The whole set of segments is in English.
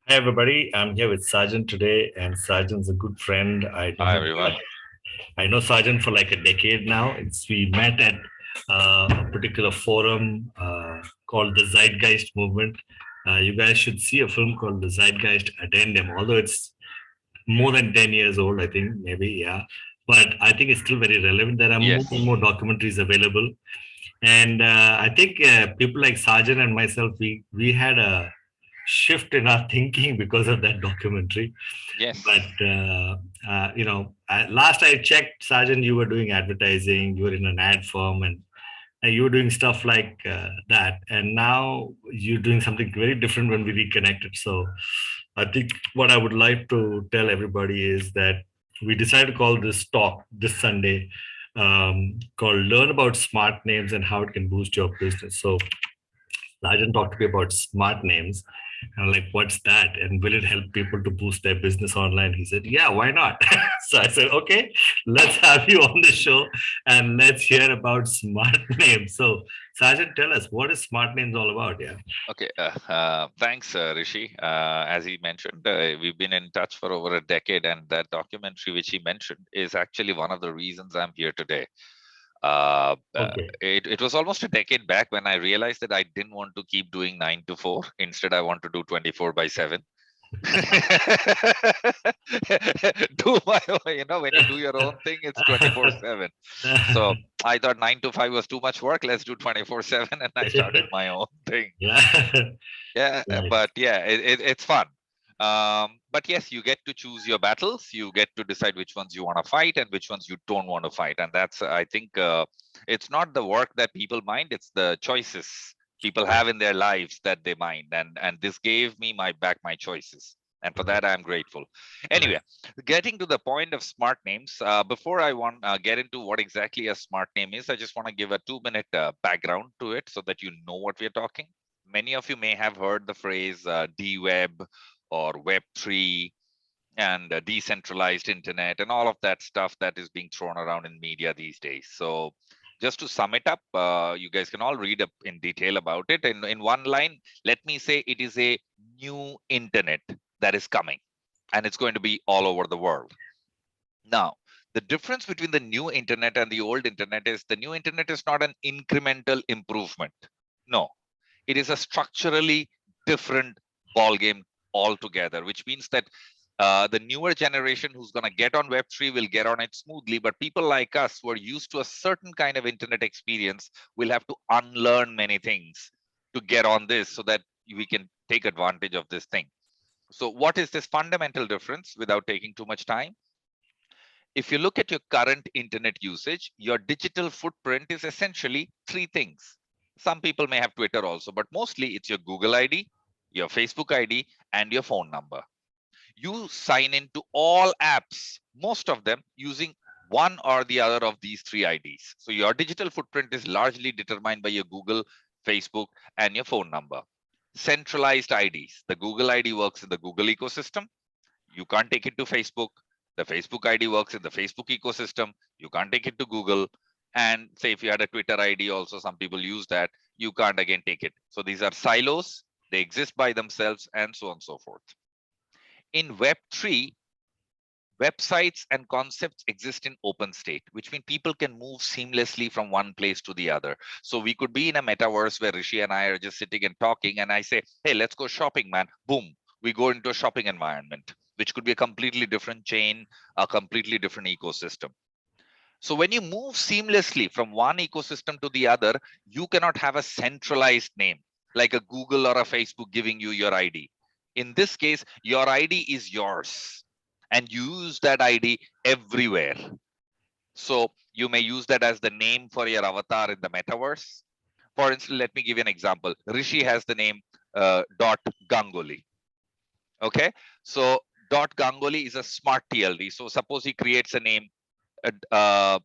Hi everybody, I'm here with Sarjan today, and Sarjan's a good friend. I know Hi, him everyone. I know Sarjan for like a decade now. We met at a particular forum called the Zeitgeist Movement. You guys should see a film called The Zeitgeist Addendum, although it's more than 10 years old. I think maybe but I think it's still very relevant. There are more and Yes. more documentaries available, and I think people like Sarjan and myself, we had a shift in our thinking because of that documentary. Yes. But last I checked, Sergeant, you were doing advertising. You were in an ad firm, and you were doing stuff like that. And now you're doing something very different when we reconnected. So I think what I would like to tell everybody is that we decided to call this talk this Sunday, called "Learn About Smart Names and How It Can Boost Your Business." So Rajan talked to me about smart names. And I'm like, what's that? And will it help people to boost their business online? He said, yeah, why not? So I said, okay, let's have you on the show and let's hear about smart names. So, Sergeant, tell us, what is smart names all about? Yeah. Okay. Thanks, Rishi. As he mentioned, we've been in touch for over a decade, and that documentary which he mentioned is actually one of the reasons I'm here today. Okay. It was almost a decade back when I realized that I didn't want to keep doing 9 to 4. Instead, I want to do 24/7. Do my own, when you do your own thing, it's 24/7. So I thought 9 to 5 was too much work. Let's do 24/7. And I started my own thing. Yeah. Yeah, Nice. but yeah, it's fun. But yes, you get to choose your battles. You get to decide which ones you want to fight and which ones you don't want to fight. And that's, I think, it's not the work that people mind; it's the choices people have in their lives that they mind. And this gave me my choices, and for that I'm grateful. Right. Anyway, getting to the point of smart names. Before I want get into what exactly a smart name is, I just want to give a 2 minute background to it so that you know what we're talking. Many of you may have heard the phrase DWeb or Web3 and decentralized internet and all of that stuff that is being thrown around in media these days. So, just to sum it up, you guys can all read up in detail about it. In one line, let me say it is a new internet that is coming, and it's going to be all over the world. Now, the difference between the new internet and the old internet is the new internet is not an incremental improvement. No, it is a structurally different ball game altogether, which means that the newer generation who's going to get on Web3 will get on it smoothly, but people like us who are used to a certain kind of internet experience will have to unlearn many things to get on this so that we can take advantage of this thing. So, what is this fundamental difference without taking too much time? If you look at your current internet usage, your digital footprint is essentially three things. Some people may have Twitter also, but mostly it's your Google ID, your Facebook ID, and your phone number. You sign into all apps, most of them using one or the other of these three IDs. So your digital footprint is largely determined by your Google, Facebook, and your phone number. Centralized IDs. The Google ID works in the Google ecosystem. You can't take it to Facebook. The Facebook ID works in the Facebook ecosystem. You can't take it to Google. And say if you had a Twitter ID, also some people use that. You can't again take it. So these are silos. They exist by themselves, and so on and so forth. In Web3, websites and concepts exist in open state, which means people can move seamlessly from one place to the other. So we could be in a metaverse where Rishi and I are just sitting and talking, and I say, hey, let's go shopping, man. Boom, we go into a shopping environment, which could be a completely different chain, a completely different ecosystem. So when you move seamlessly from one ecosystem to the other, you cannot have a centralized name like a Google or a Facebook giving you your ID. In this case, your ID is yours and you use that ID everywhere. So you may use that as the name for your avatar in the metaverse. For instance, let me give you an example. Rishi has the name dot Ganguly. Okay, so dot Ganguly is a smart TLD. So suppose he creates a name, uh,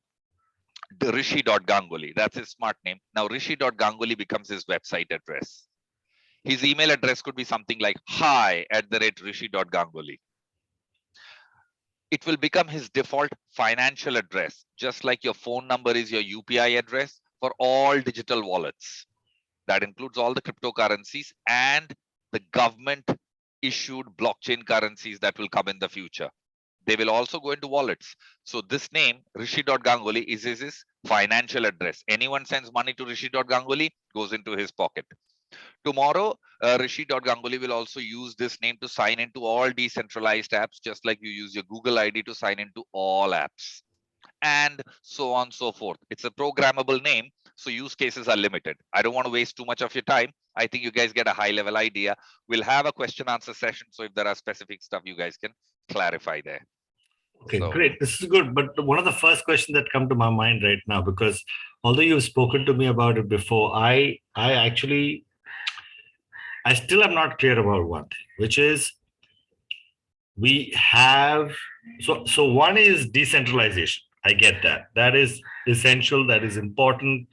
Rishi.Ganguly. That's his smart name. Now Rishi.Ganguly becomes his website address. His email address could be something like hi@Rishi.Ganguly. It will become his default financial address, just like your phone number is your UPI address for all digital wallets. That includes all the cryptocurrencies and the government issued blockchain currencies that will come in the future. They will also go into wallets. So this name, Rishi.Ganguly, is his financial address. Anyone sends money to Rishi.Ganguly, goes into his pocket. Tomorrow, Rishi.Ganguly will also use this name to sign into all decentralized apps, just like you use your Google ID to sign into all apps, and so on and so forth. It's a programmable name, so use cases are limited. I don't want to waste too much of your time. I think you guys get a high level idea. We'll have a question answer session, so if there are specific stuff, you guys can clarify there. Okay, So great. This is good. But one of the first questions that come to my mind right now, because although you've spoken to me about it before, I still am not clear about one thing, which is we have so one is decentralization. I get that. That is essential, that is important.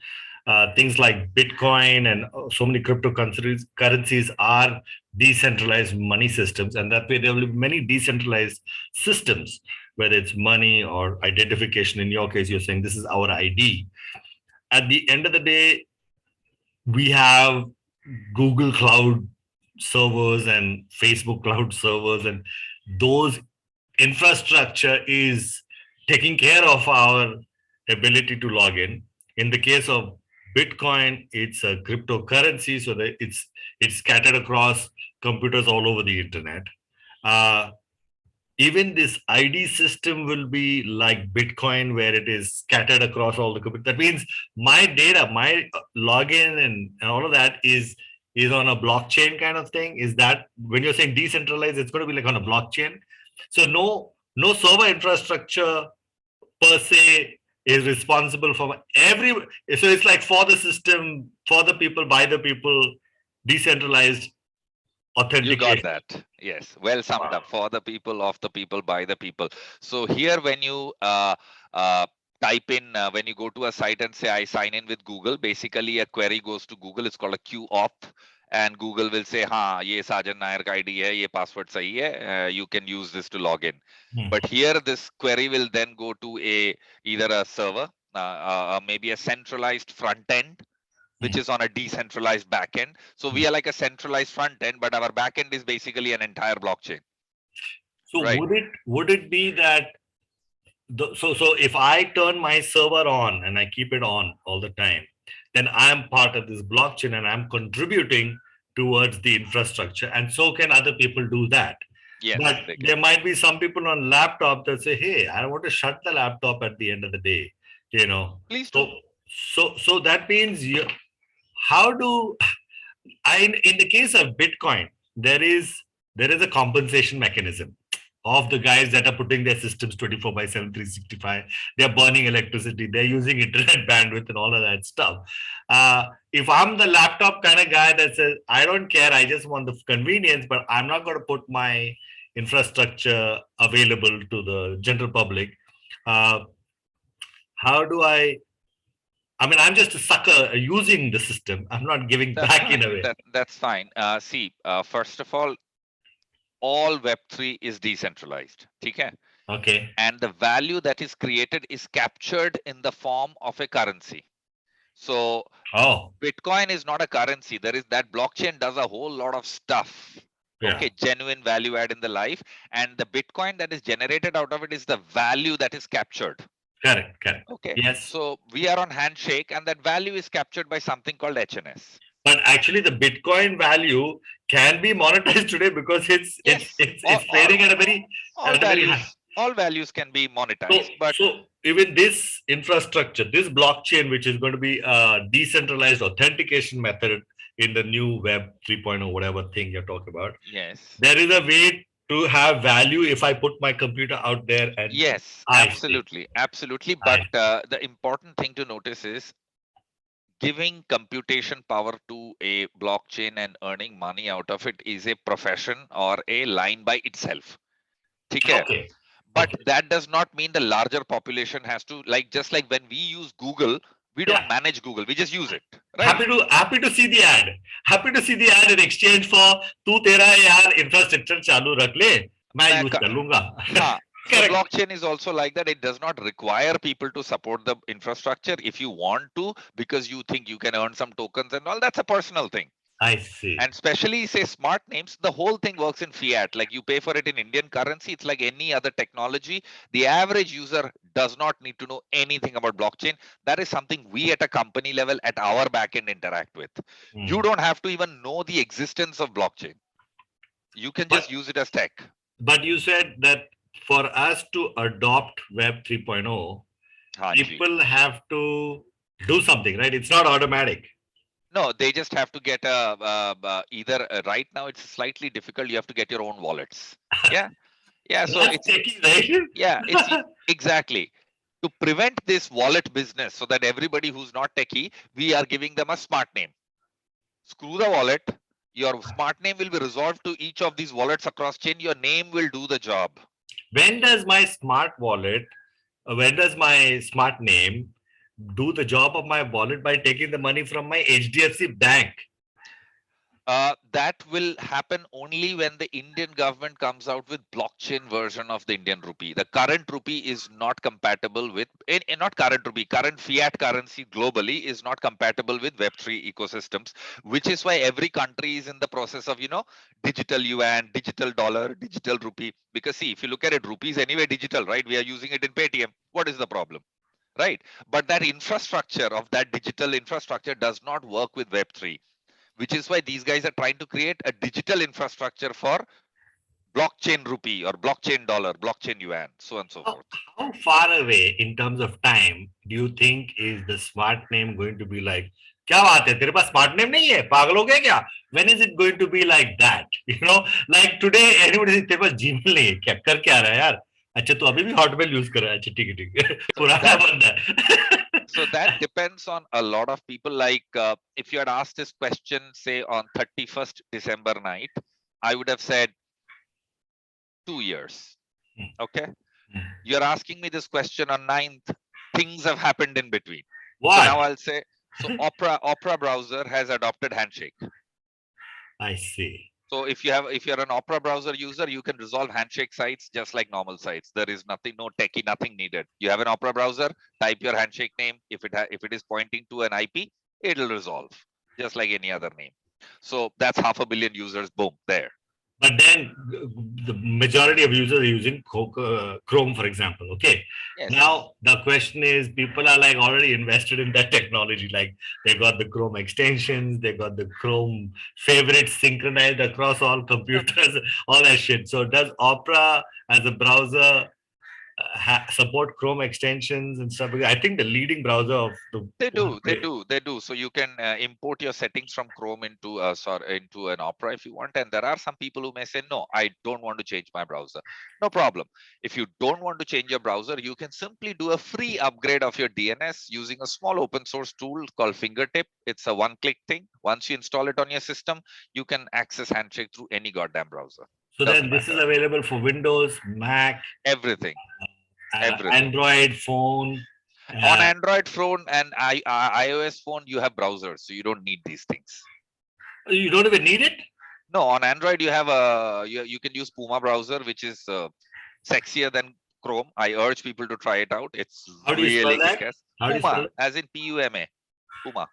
Things like Bitcoin and so many cryptocurrencies are decentralized money systems, and that way there will be many decentralized systems, whether it's money or identification. In your case, you're saying this is our ID. At the end of the day, we have Google Cloud servers and Facebook Cloud servers, and those infrastructure is taking care of our ability to log in. In the case of Bitcoin, it's a cryptocurrency, so that it's scattered across computers all over the internet. Uh, Even this ID system will be like Bitcoin, where it is scattered across all the computers. That means my data, my login, and all of that is on a blockchain kind of thing. Is that when you're saying decentralized, it's going to be like on a blockchain? So no server infrastructure per se is responsible for every. So it's like for the system, for the people, by the people, decentralized you got authentication. that. Yes, well summed up. For the people, of the people, by the people. So here, when you type in, when you go to a site and say I sign in with Google, basically a query goes to Google. It's called a QAuth, and Google will say, "हाँ, ये साजन नायर का ID है, ये password सही है. You can use this to log in." Hmm. But here, this query will then go to either a server, maybe a centralized front end, which is on a decentralized backend. So we are like a centralized front end, but our backend is basically an entire blockchain. So Right. would it be that so if I turn my server on and I keep it on all the time, then I am part of this blockchain and I'm contributing towards the infrastructure, and so can other people do that. Yes, But they can. there might be some people on laptop that say, "Hey, I want to shut the laptop at the end of the day," you know. Please So do. so that means how do in the case of Bitcoin, there is a compensation mechanism of the guys that are putting their systems 24/7, 365. They're burning electricity, they're using internet bandwidth and all of that stuff. If I'm the laptop kind of guy that says, I don't care, I just want the convenience, but I'm not going to put my infrastructure available to the general public, uh, how do I mean, I'm just a sucker using the system. I'm not giving That's back in fine. a way. That's fine. See, first of all Web3 is decentralized. Okay? Okay. And the value that is created is captured in the form of a currency. So Oh, Bitcoin is not a currency. There is that blockchain does a whole lot of stuff. yeah. Okay, genuine value add in the life, and the Bitcoin that is generated out of it is the value that is captured. Correct. Okay, Yes. so we are on Handshake, and that value is captured by something called HNS. But actually, the Bitcoin value can be monetized today because it's Yes, it's trading at a very high. all values can be So, monetized, but so even this infrastructure, this blockchain, which is going to be a decentralized authentication method in the new Web 3.0, whatever thing you're talking about, yes, there is a way to have value if I put my computer out there and yes, I see. absolutely. I But the important thing to notice is giving computation power to a blockchain and earning money out of it is a profession or a line by itself. Okay. okay. But Okay. that does not mean the larger population has to, like, just like when we use Google, we don't Yeah. manage Google, we just use it, right? Happy to see the ad. Happy to see the ad in exchange for तू तेरा यार infrastructure चालू रख ले, मैं मैं use क- कर लूंगा. हाँ, so Correct. blockchain is also like that. It does not require people to support the infrastructure. If you want to, because you think you can earn some tokens and all, that's a personal thing. I see. And especially say smart names, the whole thing works in fiat. Like you pay for it in Indian currency. It's like any other technology. The average user does not need to know anything about blockchain. That is something we at a company level at our backend interact with. You don't have to even know the existence of blockchain. You can just But use it as tech. but you said that for us to adopt Web 3.0, Hanji. people have to do something, right? It's not automatic. No, they just have to get a either right now it's slightly difficult. You have to get your own wallets. Yeah, yeah. So That's it's techie, right? yeah, it's exactly to prevent this wallet business so that everybody who's not techie, we are giving them a smart name. Screw the wallet. Your smart name will be resolved to each of these wallets across chain. Your name will do the job. When does my smart wallet, when does my smart name do the job of my wallet by taking the money from my HDFC bank? That will happen only when the Indian government comes out with blockchain version of the Indian rupee. The current rupee is not compatible with, not current rupee, current fiat currency globally is not compatible with Web3 ecosystems, which is why every country is in the process of, digital yuan, digital dollar, digital rupee. Because see, if you look at it, rupee is anyway digital, right? We are using it in Paytm. What is the problem? Right? But that infrastructure of that digital infrastructure does not work with Web3, which is why these guys are trying to create a digital infrastructure for blockchain rupee or blockchain dollar, blockchain yuan, so on and so forth. How far away in terms of time do you think is the smart name going to be like? क्या बात है तेरे पास smart name नहीं है पागल हो गया क्या when is it going to be like that like today everybody तेरे पास जीमेल नहीं है क्या कर क्या रहा है यार अच्छा तू अभी भी हॉटमेल यूज कर रहा है अच्छा ठीक है पुराना बंदा है So that depends on a lot of people. Like if you had asked this question, say on 31st December night, I would have said 2 years. Okay. You're asking me this question on 9th. Things have happened in between. What? So now I'll say, so Opera browser has adopted Handshake. I see. So if you're an Opera browser user, you can resolve Handshake sites just like normal sites. There is nothing, no techie, nothing needed. You have an Opera browser, type your Handshake name. If it is pointing to an IP, it'll resolve just like any other name. So that's 500 million users. Boom, there. But then the majority of users are using Chrome, for example. Okay. Yes. Now the question is, people are like already invested in that technology. Like they got the Chrome extensions, they got the Chrome favorites synchronized across all computers, all that shit. So does Opera as a browser support Chrome extensions and stuff? I think the leading browser of the They do. So you can import your settings from Chrome into into an Opera if you want. And there are some people who may say, no, I don't want to change my browser. No problem. If you don't want to change your browser, you can simply do a free upgrade of your DNS using a small open source tool called Fingertip. It's a one-click thing. Once you install it on your system, you can access Handshake through any goddamn browser. So then this is available for Windows, Mac, everything. Android phone. On Android phone and iOS phone, you have browsers, so you don't need these things. You don't even need it? No, on Android you have you can use Puma browser, which is sexier than Chrome. I urge people to try it out. It's really kick-ass. Puma, as in Puma. Puma.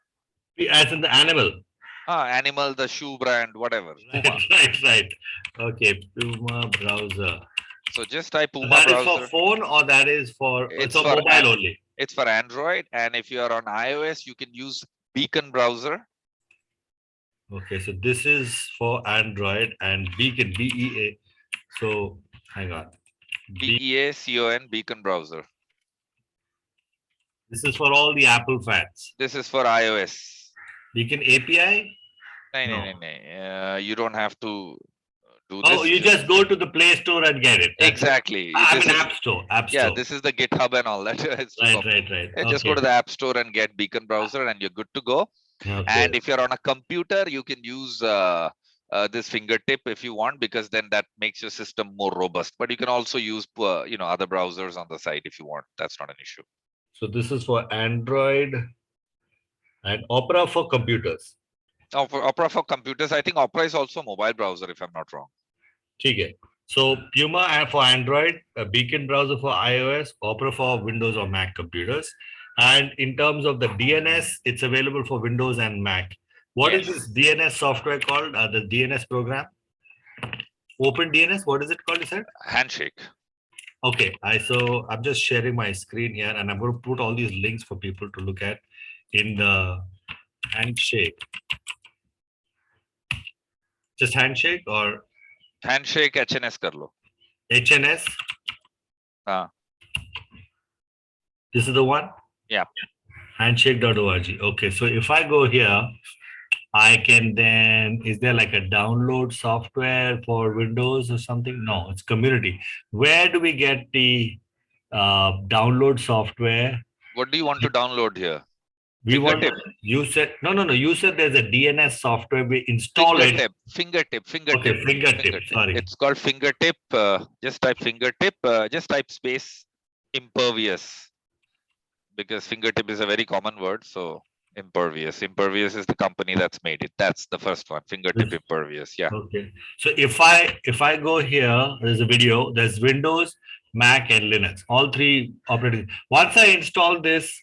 As in the animal. Animal, the shoe brand, whatever. Puma. Right. Okay, Puma browser. So just type Puma that browser. That is for phone or that is for it's for mobile only? It's for Android, and if you are on iOS, you can use Beacon browser. Okay, so this is for Android and Beacon, BEA. So hang on. BEACON, Beacon browser. This is for all the Apple fans. This is for iOS. Beacon API? No. You don't have to do this. Oh, you just go to the Play Store and get it. Exactly. App Store. Yeah, this is the GitHub and all that. Right. Just go to the App Store and get Beacon browser and you're good to go. Okay. And if you're on a computer, you can use this Fingertip if you want, because then that makes your system more robust. But you can also use other browsers on the side if you want. That's not an issue. So this is for Android and Opera for computers. Oh, for Opera for computers, I think Opera is also a mobile browser, if I'm not wrong. Okay. So Puma for Android, a Beacon browser for iOS, Opera for Windows or Mac computers. And in terms of the DNS, it's available for Windows and Mac. What is Yes. this DNS software called? The DNS program? Open DNS. What is it called? You said? Handshake. Okay. So I'm just sharing my screen here, and I'm going to put all these links for people to look at in the Handshake. Just Handshake or Handshake HNS kar lo. HNS? Ah. This is the one? Yeah. Handshake.org. Okay. So if I go here, I can then, is there like a download software for Windows or something? No, it's community. Where do we get the download software? What do you want to download here? We want, Fingertip. you said, no, you said there's a DNS software, we install it. Fingertip. Okay, fingertip, sorry. It's called Fingertip. Just type Fingertip. Just type space impervious, because Fingertip is a very common word. So Impervious. Impervious is the company that's made it. That's the first one. Fingertip Impervious. Yeah. Okay. So if I go here, there's a video, there's Windows, Mac, and Linux, all three operating. Once I install this,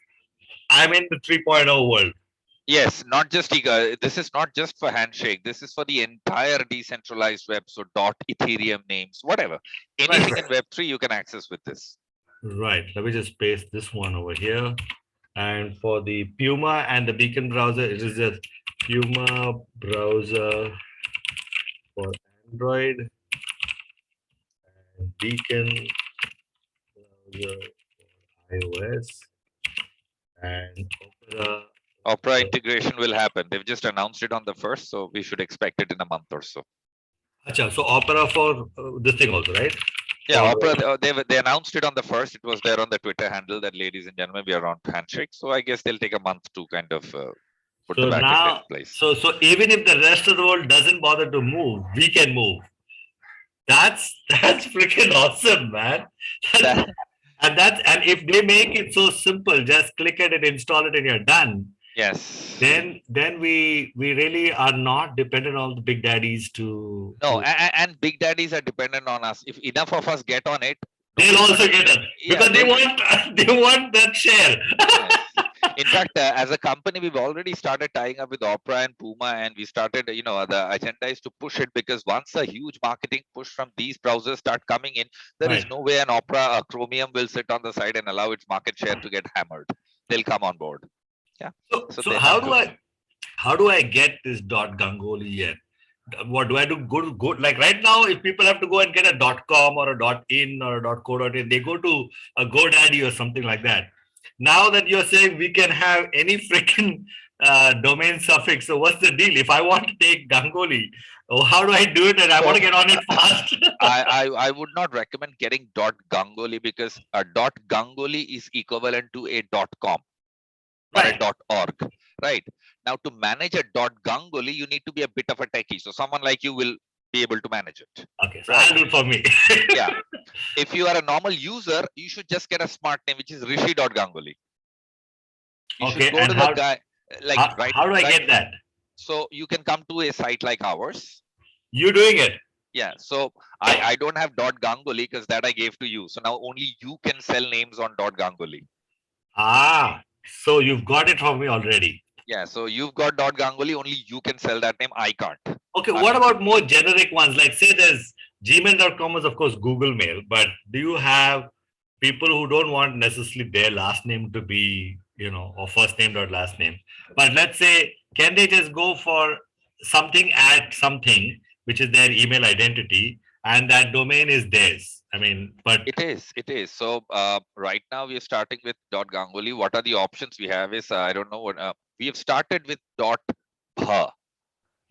I'm in the 3.0 world. Yes, not just Ega. This is not just for Handshake. This is for the entire decentralized web. So Ethereum names, whatever. Anything in Web3 you can access with this. Right. Let me just paste this one over here. And for the Puma and the Beacon browser, it is a Puma browser for Android and Beacon browser for iOS and Opera. Opera integration will happen. They've just announced it on the 1st, so we should expect it in a month or so. Achha, so Opera for this thing also, right? Yeah, Opera, they announced it on the 1st. It was there on the Twitter handle that, ladies and gentlemen, we are on Handshake. So I guess they'll take a month to kind of put the backend in place. So even if the rest of the world doesn't bother to move, we can move. That's freaking awesome, man. And if they make it so simple, just click it and install it and you're done. Yes. Then we really are not dependent on the big daddies to. No, and big daddies are dependent on us. If enough of us get on it, they'll also get it because they want that share. Yes. In fact, as a company, we've already started tying up with Opera and Puma, and we started, the agenda is to push it, because once a huge marketing push from these browsers start coming in, there is no way an Opera, a Chromium will sit on the side and allow its market share to get hammered. They'll come on board. Yeah. So how do I get this .Ganguly yet? What do I do? Go like right now, if people have to go and get a .com or a .in or a .co.in, they go to a GoDaddy or something like that. Now that you're saying we can have any freaking domain suffix, so what's the deal? If I want to take Ganguly, how do I do it? And I want to get on it fast. I would not recommend getting .Ganguly, because a .Ganguly is equivalent to a .com or a .org, right? Now, to manage a .Ganguly, you need to be a bit of a techie. So someone like you will be able to manage it. Okay, so I'll do it for me. Yeah. If you are a normal user, you should just get a smart name, which is Rishi.Ganguly. You should go to the guy. Like, how do I get that? So you can come to a site like ours. You're doing it. Yeah. So I don't have .Ganguly because that I gave to you. So now only you can sell names on .Ganguly. Ah, so you've got it from me already. Yeah. So you've got .Ganguly, only you can sell that name. I can't. Okay. What about more generic ones? Like say there's gmail.com is of course Google Mail, but do you have people who don't want necessarily their last name to be, or first name dot last name? But let's say, can they just go for something at something, which is their email identity, and that domain is theirs? I mean, but it is. So right now we are starting with .Ganguly. What are the options we have is, I don't know what, we have started with .bha.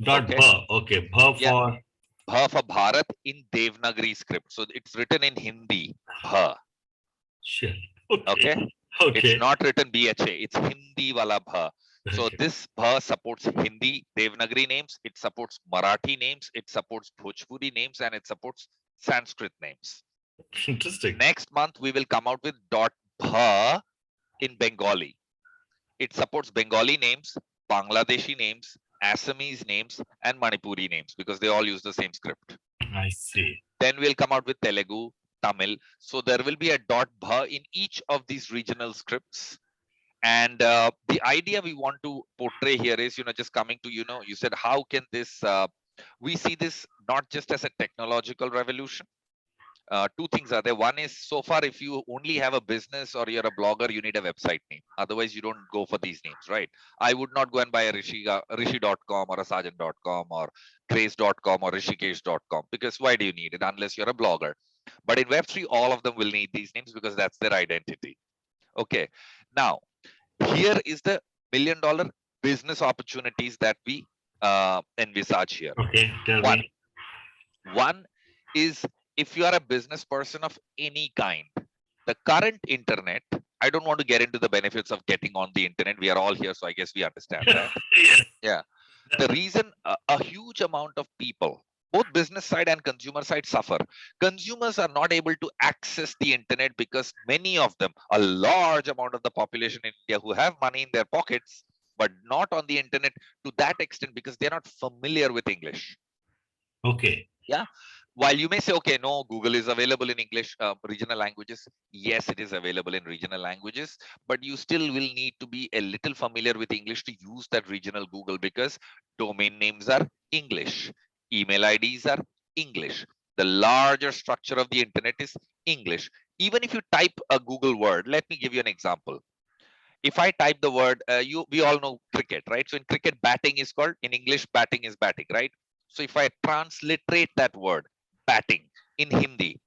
.bha, okay. Bha for? Bha for Bharat in Devanagari script. So it's written in Hindi, Bha. Sure. Okay. It's not written BHA, it's Hindi wala Bha. So this Bha supports Hindi Devanagari names, it supports Marathi names, it supports Bhojpuri names, and it supports Sanskrit names. Interesting. Next month, we will come out with .bha in Bengali. It supports Bengali names, Bangladeshi names, Assamese names, and Manipuri names, because they all use the same script. I see. Then we'll come out with Telugu, Tamil. So there will be a .bha in each of these regional scripts. And the idea we want to portray here is, just coming to, you said, how can this, we see this not just as a technological revolution. Two things are there. One is, so far, if you only have a business or you're a blogger, you need a website name. Otherwise, you don't go for these names, right? I would not go and buy a rishi.com or a sergeant.com or grace.com or rishikesh.com, because why do you need it unless you're a blogger? But in Web3, all of them will need these names because that's their identity. Okay. Now, here is the $1 million business opportunities that we envisage here. Okay, tell One, me. one is, if you are a business person of any kind, the current internet, I don't want to get into the benefits of getting on the internet. We are all here, so I guess we understand that. Yes. Yeah. The reason a huge amount of people, both business side and consumer side, suffer. Consumers are not able to access the internet because many of them, a large amount of the population in India who have money in their pockets, but not on the internet to that extent because they're not familiar with English. Okay. Yeah. While you may say, okay, no, Google is available in English, regional languages. Yes, it is available in regional languages, but you still will need to be a little familiar with English to use that regional Google, because domain names are English, email IDs are English. The larger structure of the internet is English. Even if you type a Google word, let me give you an example. If I type the word, we all know cricket, right? So in cricket, batting is called, in English, batting is batting, right? So if I transliterate that word, batting, in Hindi,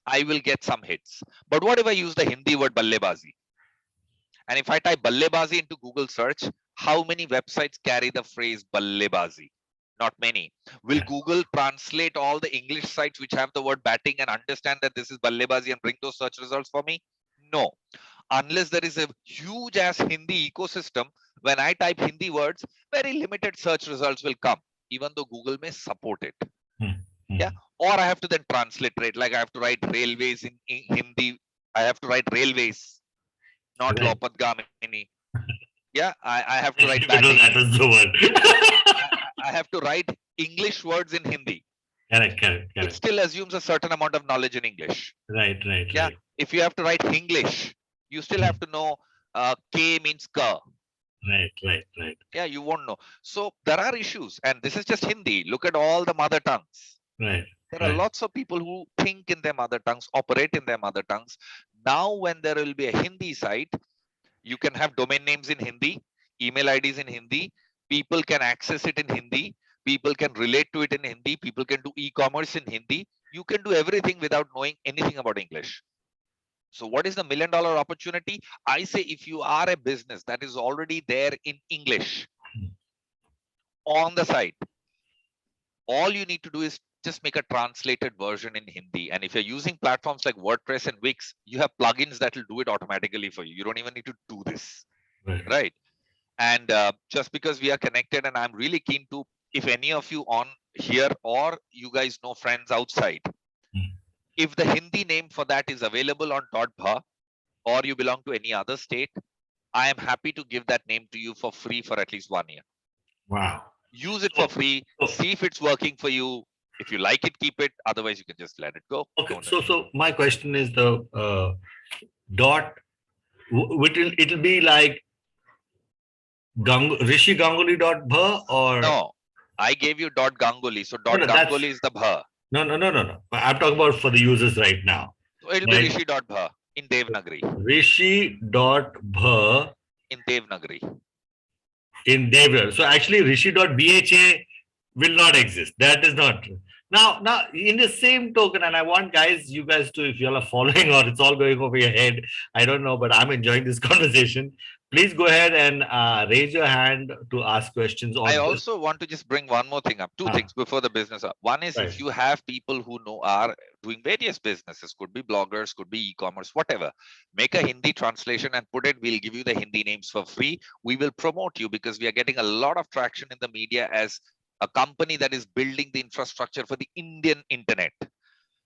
I will get some hits. But what if I use the Hindi word ballebazi? And if I type ballebazi into Google search, how many websites carry the phrase ballebazi? Not many. Will Google translate all the English sites which have the word batting and understand that this is ballebazi and bring those search results for me? No. Unless there is a huge ass Hindi ecosystem, when I type Hindi words, very limited search results will come, even though Google may support it. Yeah. Or I have to then transliterate, like I have to write railways in Hindi. I have to write railways, not Right. Lopat-Gamini. Yeah. I have to write Even though batting. that was the word. I have to write English words in Hindi. Correct. It still assumes a certain amount of knowledge in English. Right. Yeah. If you have to write English, you still have to know K means ka. Right. Yeah, you won't know. So there are issues, and this is just Hindi. Look at all the mother tongues. Right. There are lots of people who think in their mother tongues, operate in their mother tongues. Now, when there will be a Hindi site, you can have domain names in Hindi, email IDs in Hindi. People can access it in Hindi. People can relate to it in Hindi. People can do e-commerce in Hindi. You can do everything without knowing anything about English. So what is the $1 million opportunity? I say, if you are a business that is already there in English on the site, all you need to do is just make a translated version in Hindi. And if you're using platforms like WordPress and Wix, you have plugins that will do it automatically for you. You don't even need to do this, right? And just because we are connected, and I'm really keen to, if any of you on here or you guys know friends outside, if the Hindi name for that is available on .bha, or you belong to any other state, I am happy to give that name to you for free for at least 1 year. Wow. Use it for free. See if it's working for you. If you like it, keep it. Otherwise, you can just let it go. Okay. So my question is the dot. It'll be like Rishi Ganguly .bha or no? I gave you .Ganguly. So .Ganguly is the bha. No. I'm talking about for the users right now. So it'll be Rishi.bha in Devnagari. Rishi.bha in Devnagari. In Devnagari. So actually Rishi.bha will not exist. That is not true. Now, in the same token, and I want you guys to, if you all are following or it's all going over your head, I don't know, but I'm enjoying this conversation. Please go ahead and raise your hand to ask questions. I also want to just bring one more thing up. Two things before the business up. One is, if you have people who are doing various businesses, could be bloggers, could be e-commerce, whatever, make a Hindi translation and put it. We'll give you the Hindi names for free. We will promote you because we are getting a lot of traction in the media as a company that is building the infrastructure for the Indian internet.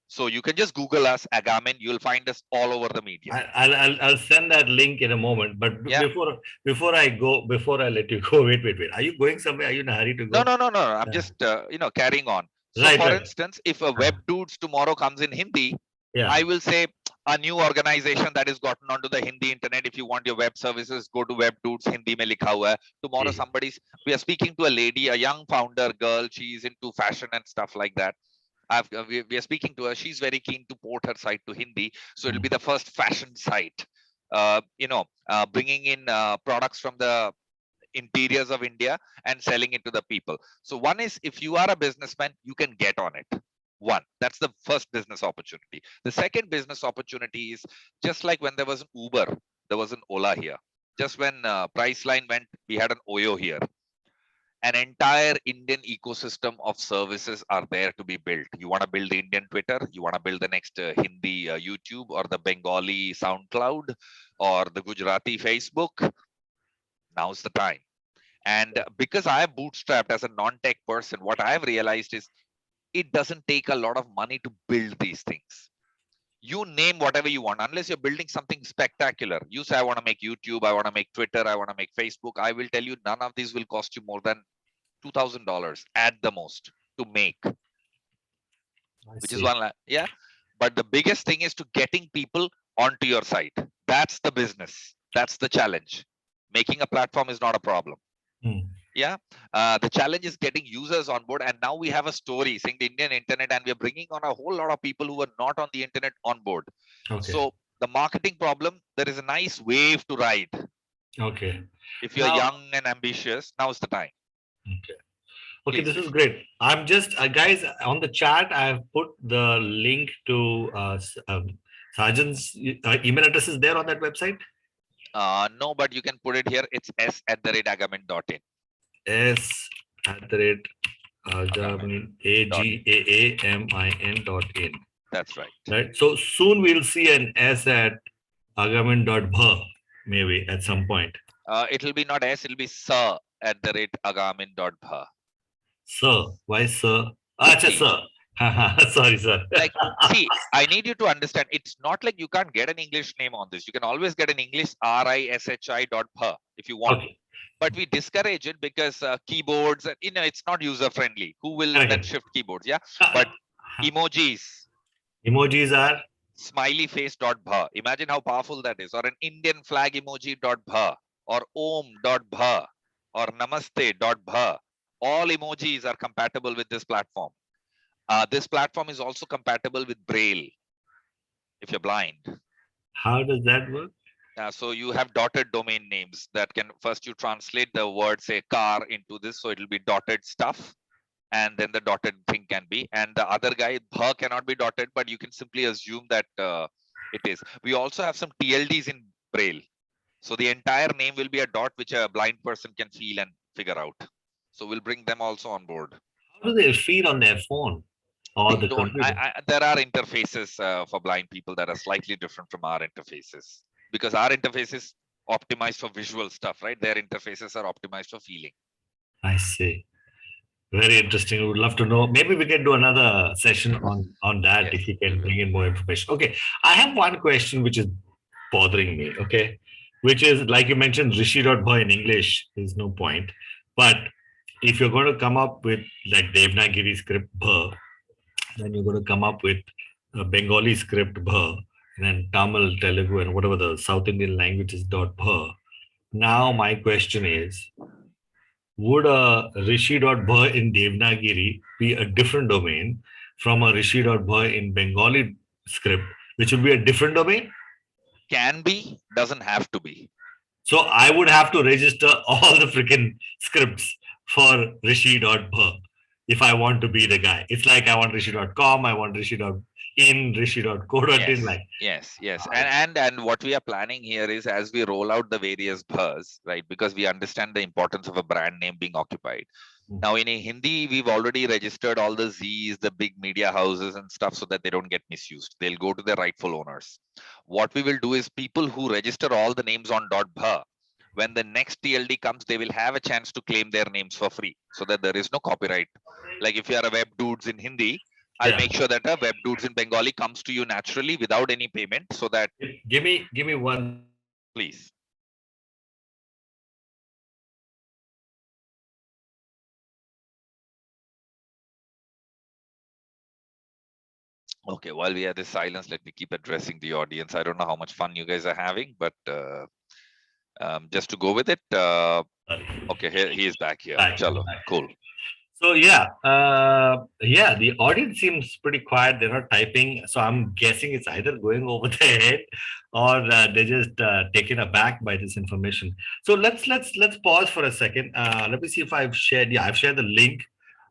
So you can just Google us, Agamen. You'll find us all over the media. I'll send that link in a moment. But before I let you go, wait. Are you going somewhere? Are you in a hurry to go? No. I'm just carrying on. So for instance, if a web dudes tomorrow comes in Hindi, I will say, a new organization that is gotten onto the Hindi internet. If you want your web services, go to WebDudes, Hindi mein likha hua hai. Tomorrow we are speaking to a lady, a young founder girl. She's into fashion and stuff like that. We are speaking to her. She's very keen to port her site to Hindi. So it'll be the first fashion site, bringing in products from the interiors of India and selling it to the people. So one is, if you are a businessman, you can get on it. One, that's the first business opportunity. The second business opportunity is, just like when there was an Uber, there was an Ola here. Just when Priceline went, we had an Oyo here. An entire Indian ecosystem of services are there to be built. You want to build the Indian Twitter, you want to build the next Hindi YouTube, or the Bengali SoundCloud, or the Gujarati Facebook. Now's the time. And because I have bootstrapped as a non-tech person, what I've realized is it doesn't take a lot of money to build these things. You name whatever you want, unless you're building something spectacular. You say, I want to make YouTube, I want to make Twitter, I want to make Facebook. I will tell you, none of these will cost you more than $2,000 at the most to make, which is one. Yeah. But the biggest thing is to getting people onto your site. That's the business. That's the challenge. Making a platform is not a problem. Yeah, the challenge is getting users on board. And now we have a story saying the Indian internet, and we're bringing on a whole lot of people who are not on the internet on board. Okay. So the marketing problem, there is a nice wave to ride. Okay. If you're young and ambitious, now's the time. Okay. Okay, this is great. I'm just, guys, on the chat, I've put the link to Sajan's email address. Is there on that website? No, but you can put it here. It's s@agamin.in. s@agamin, AGAAMIN.in. That's right. Right. So soon we'll see an s at agamin.bha, maybe at some point. It'll be not s, it'll be sir@agamin.bha. Sir, why sir? Acha, sir. Sorry, sir. Like, see, I need you to understand, it's not like you can't get an English name on this. You can always get an English RISHI.bha if you want. Okay. But we discourage it because keyboards, it's not user friendly. Who will then shift keyboards? Yeah. But emojis. Emojis are smileyface.bha. Imagine how powerful that is. Or an Indian flag emoji.bha, or om.bha, or namaste.bha. All emojis are compatible with this platform. This platform is also compatible with Braille if you're blind. How does that work? So you have dotted domain names that can, first you translate the word, say car, into this. So it'll be dotted stuff. And then the dotted thing can be. And the other guy, bha, cannot be dotted, but you can simply assume that it is. We also have some TLDs in Braille. So the entire name will be a dot which a blind person can feel and figure out. So we'll bring them also on board. How do they feel on their phone? Or the computer? There are interfaces for blind people that are slightly different from our interfaces, because our interface is optimized for visual stuff, right? Their interfaces are optimized for feeling. I see. Very interesting. We would love to know. Maybe we can do another session on that. Yes, if you can bring in more information. Okay. I have one question which is bothering me. Okay. Which is, like you mentioned, Rishi.bha in English is no point. But if you're going to come up with like Devanagari script bha, then you're going to come up with a Bengali script bha, and then Tamil, Telugu, and whatever the South Indian languages .bha. Now my question is, would a Rishi.bha in Devanagari be a different domain from a Rishi.bha in Bengali script, which would be a different domain? Can be, doesn't have to be. So I would have to register all the freaking scripts for Rishi.bha if I want to be the guy. It's like I want Rishi.com, I want Rishi.in, Rishi.co.in. Yes. And what we are planning here is, as we roll out the various bhas, right? Because we understand the importance of a brand name being occupied. Now in a Hindi, we've already registered all the Z's, the big media houses and stuff, so that they don't get misused. They'll go to their rightful owners. What we will do is, people who register all the names on .bha, when the next TLD comes, they will have a chance to claim their names for free, so that there is no copyright. Like if you are a WebDudes in Hindi, I'll make sure that a WebDudes in Bengali comes to you naturally without any payment, so that. Give me one. Please. Okay, while we have this silence, let me keep addressing the audience. I don't know how much fun you guys are having, but just to go with it. Sorry. Okay, he is back here. Back. Chalo, cool. So yeah, the audience seems pretty quiet. They're not typing, so I'm guessing it's either going over their head or they're just taken aback by this information. So let's pause for a second. Let me see if I've shared. Yeah, I've shared the link.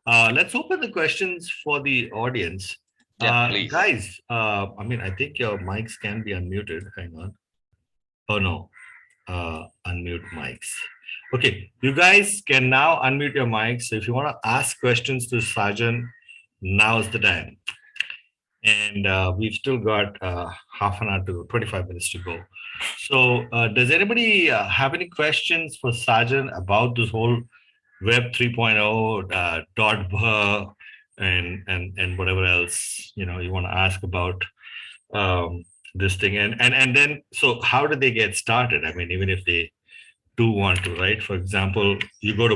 Let's open the questions for the audience. Yeah, please. Guys, I mean, I think your mics can be unmuted. Hang on. Oh no, unmute mics. Okay, you guys can now unmute your mics. So if you want to ask questions to Sajan, now's the time. And we've still got half an hour to 25 minutes to go. So does anybody have any questions for Sajan about this whole Web 3.0 dot and whatever else you want to ask about this thing and then so how do they get started? I mean, even if they do want to, right? For example, you go to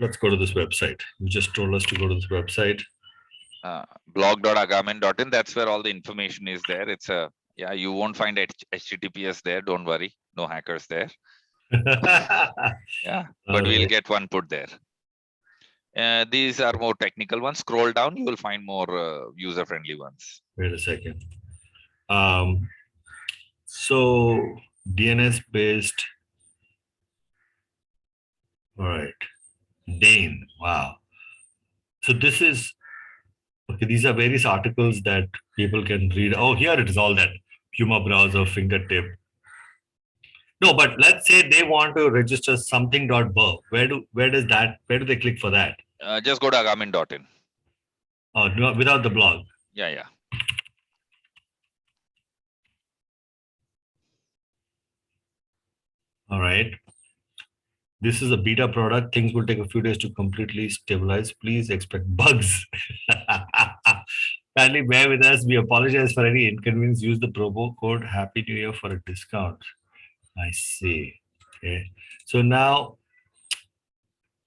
let's go to this website. You just told us to go to this website. Blog.agamen.in. That's where all the information is there. It's yeah, you won't find HTTPS there. Don't worry. No hackers there. Yeah, but we'll get one put there. These are more technical ones. Scroll down, you will find more user-friendly ones. Wait a second. So DNS-based. All right. Dane. Wow. So this is okay. These are various articles that people can read. Oh, here it is. All that Puma browser fingertip. No, but let's say they want to register something.ber. Where do they click for that? Just go to agamen.in. Oh, no, without the blog. Yeah. All right. This is a beta product. Things will take a few days to completely stabilize. Please expect bugs. Kindly bear with us. We apologize for any inconvenience. Use the promo code Happy New Year for a discount. I see. Okay. So now,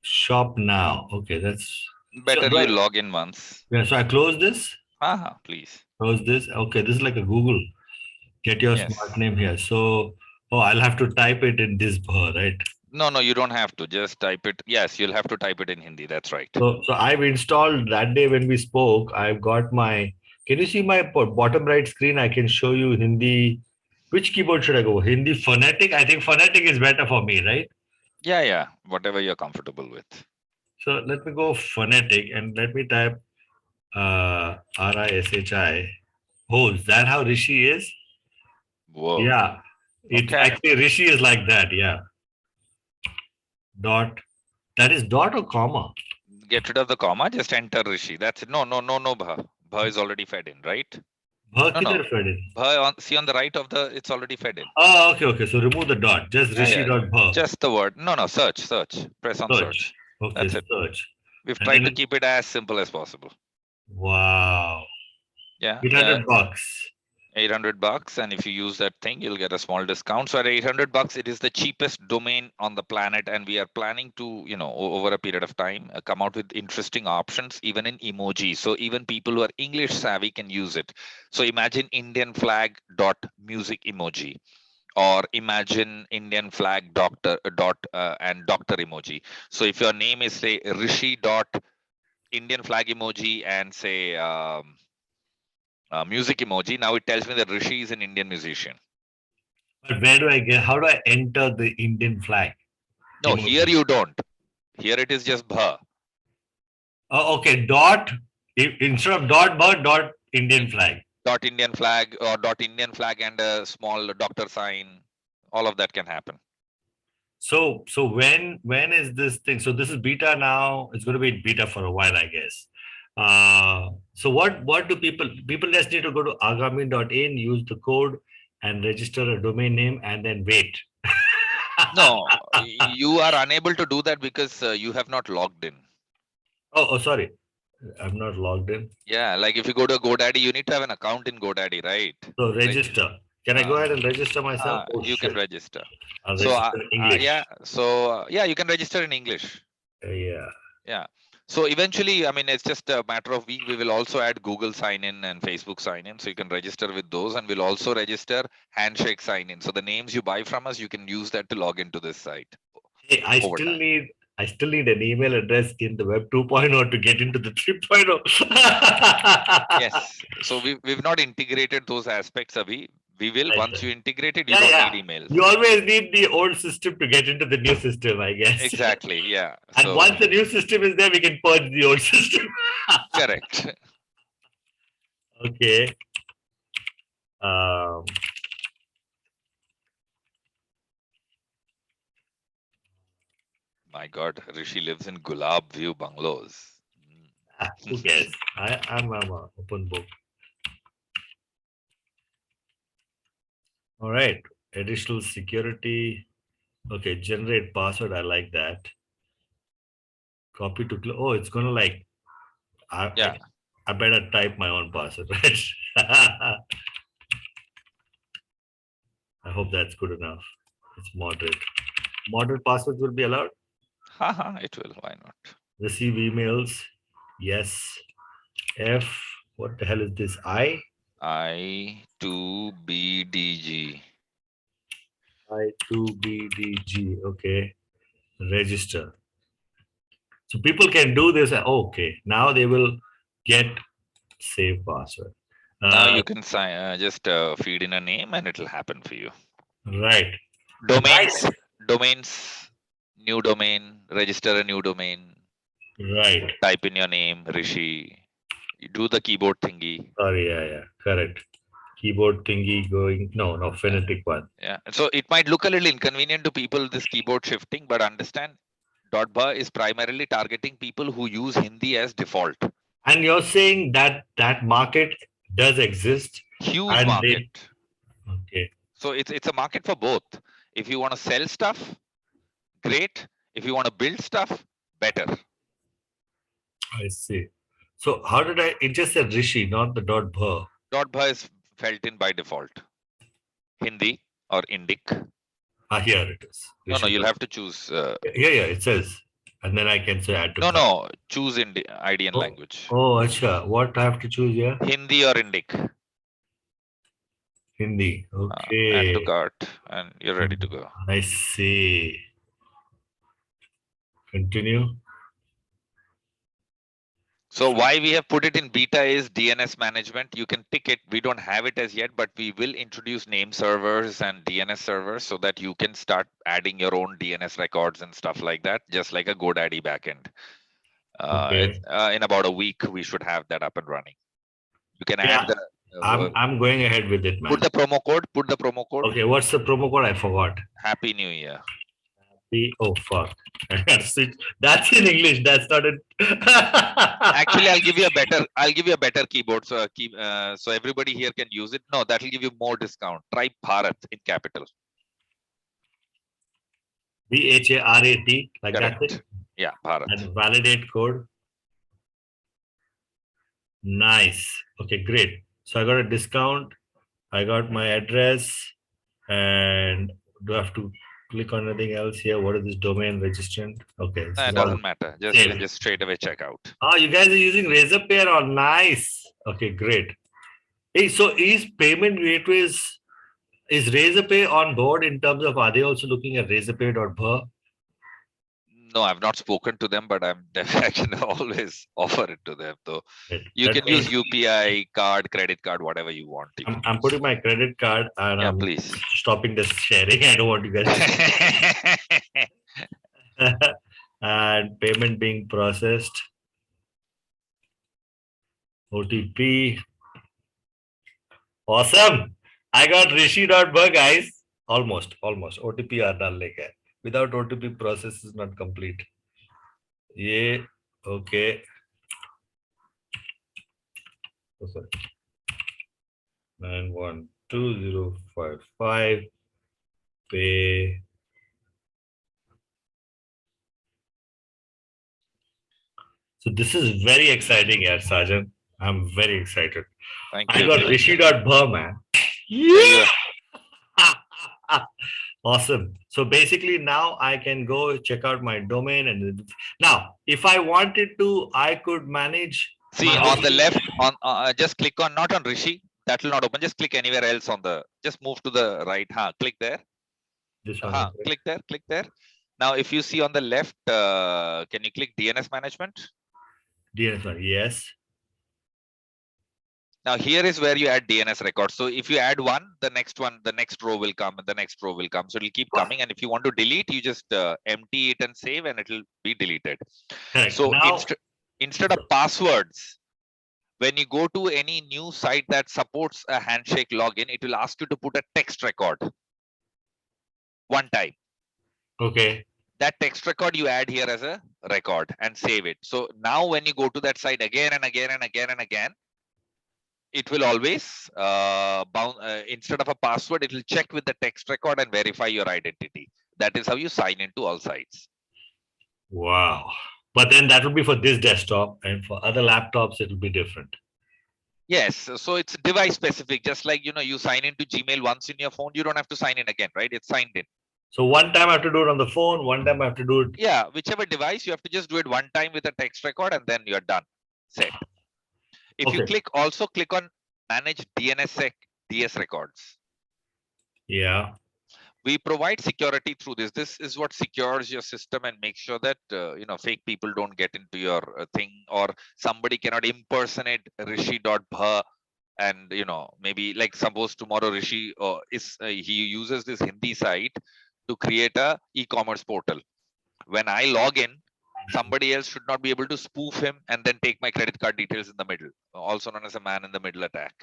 shop now. Okay, that's better. So, you log in once. Yeah. So I close this. Please. Close this. Okay, this is like a Google. Get your smart name here. So, I'll have to type it in this bar, right? No, you don't have to. Just type it. Yes, you'll have to type it in Hindi. That's right. So I've installed that day when we spoke. I've got my. Can you see my bottom right screen? I can show you Hindi. Which keyboard should I go? Hindi phonetic? I think phonetic is better for me, right? Yeah. Whatever you're comfortable with. So let me go phonetic and let me type RISHI. Oh, is that how Rishi is? Whoa. Yeah. It's actually Rishi is like that. Yeah. Dot. That is dot or comma? Get rid of the comma. Just enter Rishi. That's it. No. Bha. Bha is already fed in, right? Bha fed in. Bha see on the right of the. It's already fed in. Oh, okay. So remove the dot. Just Rishi dot Bha. Just the word. No. Search. Press on search. Okay. That's it. Search. We've tried to keep it as simple as possible. Wow. Yeah. $800. $800, and if you use that thing, you'll get a small discount. So at $800, it is the cheapest domain on the planet, and we are planning to, over a period of time, come out with interesting options, even in emoji. So even people who are English savvy can use it. So imagine Indian flag dot music emoji, or imagine Indian flag doctor and doctor emoji. So if your name is say Rishi dot Indian flag emoji and say music emoji, now it tells me that Rishi is an Indian musician. But how do I enter the Indian flag? No, emoji? Here you don't. Here it is just Bha. Oh, okay. Dot, instead of dot Bha, dot Indian flag. Dot Indian flag or dot Indian flag and a small doctor sign. All of that can happen. So when is this thing? So this is beta now. It's going to be beta for a while, I guess. So what do people just need to go to agamen.in, use the code and register a domain name and then wait. No, you are unable to do that because you have not logged in. Oh, sorry. I'm not logged in. Yeah, like if you go to GoDaddy, you need to have an account in GoDaddy, right? So register. Can I go ahead and register myself? You can register. I'll register in English. You can register in English. Yeah. Yeah. So eventually, I mean, it's just a matter of we will also add Google sign in and Facebook sign in. So you can register with those, and we'll also register handshake sign in. So the names you buy from us, you can use that to log into this site Hey, over time. I still need an email address in the web 2.0 to get into the 3.0. Yes. So we've not integrated those aspects, Abhi. We will. Right, Once right. you integrate it, you Yeah, don't yeah. need emails. You always need the old system to get into the new system, I guess. Exactly. Yeah. And So once the new system is there, we can purge the old system. correct. Okay. Um, My God, Rishi lives in Gulab View bungalows. who cares? I'm a open book. All right. Additional security. Okay. Generate password. I like that. Copy to. Oh, it's gonna like. I, Yeah. I better type my own password, right? I hope that's good enough. It's moderate. Moderate passwords will be allowed. Haha, it will. Why not? Receive emails. Yes. F. What the hell is this? I2BDG. I2BDG. Okay. Register. So people can do this. Okay. Now they will get save password. Now you can sign, just feed in a name and it'll happen for you. Right. Domains, Nice. domains, new domain, register a new domain, Right. type in your name, Rishi. You do the keyboard thingy. Sorry. Yeah. Correct. Keyboard thingy going. No, phonetic one. Yeah. So it might look a little inconvenient to people, this keyboard shifting, but understand .ba is primarily targeting people who use Hindi as default. And you're saying that that market does exist, Huge and market. Okay. So it's a market for both. If you want to sell stuff, great. If you want to build stuff, better. I see. So how did I? It just said Rishi, not the dot bha. .ba is felt in by default. Hindi or Indic. Here it is. No, Rishi you'll dot- have to choose. Yeah. It says, and then I can say add to. cart. No, choose IDN Oh, language. oh, acha. What I have to choose here? Hindi or Indic. Hindi. Add to Okay. cart, and you're ready to go. I see. Continue. So why we have put it in beta is DNS management. You can pick it. We don't have it as yet, but we will introduce name servers and DNS servers so that you can start adding your own DNS records and stuff like that, just like a GoDaddy backend. Okay. In about a week, we should have that up and running. You can Yeah. add the. I'm going ahead with it, man. Put the promo code. Put the promo code. Okay. What's the promo code? I forgot. Happy New Year. Oh fuck. That's in English. That's not in. Actually, I'll give you a better keyboard. So so everybody here can use it. No, that'll give you more discount. Try Bharat in capital. BHARAT. Like Correct. that's it. Yeah, Bharat. And validate code. Nice. Okay, great. So I got a discount. I got my address. And do I have to click on anything else here? What is this domain registrant? Okay. this No, is it all- doesn't matter. Just you Same. can just straight away check out. Oh, you guys are using Razorpay. Oh, nice. Okay, great. Hey, so is payment gateways, is Razorpay on board in terms of, are they also looking at Razorpay.bha? No, I've not spoken to them, but I can always offer it to them. Though Right. you That can use means UPI card, credit card, whatever you want. You can I'm use. putting my credit card and Yeah, I'm please. stopping the sharing. I don't want you guys to and payment being processed. OTP. Awesome. I got Rishi.bha, guys. Almost. OTP are done like that. Without OTP, process is not complete. Yeah. Okay. Oh, sorry. 912055. Pay. So this is very exciting, yeah, Sergeant. I'm very excited. Thank I you. got Thank you. Rishi.bha, man. you- Yeah. Awesome. So basically now I can go check out my domain and now if I wanted to, I could manage See my on the hosting. left on just click on not on Rishi. That will not open. Just click anywhere else on the. Just move to the right. Click there. This one. Click there. Click there. Now, if you see on the left, can you click DNS management? DNS one. Yes. Now here is where you add DNS records. So if you add one, the next row will come, and the next row will come. So it'll keep coming. And if you want to delete, you just empty it and save, and it'll be deleted. Correct. So Now, instead of passwords, when you go to any new site that supports a handshake login, it will ask you to put a text record one time. okay. That text record you add here as a record and save it. So now when you go to that site again and again and again and again, it will always instead of a password, it will check with the text record and verify your identity. That is how you sign into all sites. Wow. But then that would be for this desktop, and for other laptops, it will be different. Yes, so it's device specific. Just like you sign into Gmail once in your phone, you don't have to sign in again, right? It's signed in. So one time I have to do it on the phone, one time I have to do it. Yeah, whichever device, you have to just do it one time with a text record, and then you're done. Set. If you also click on manage DNSSEC DS records. Yeah. We provide security through this. This is what secures your system and makes sure that fake people don't get into your thing, or somebody cannot impersonate Rishi.bha. And maybe like suppose tomorrow Rishi he uses this Hindi site to create a e-commerce portal. When I log in, somebody else should not be able to spoof him and then take my credit card details in the middle, also known as a man in the middle attack.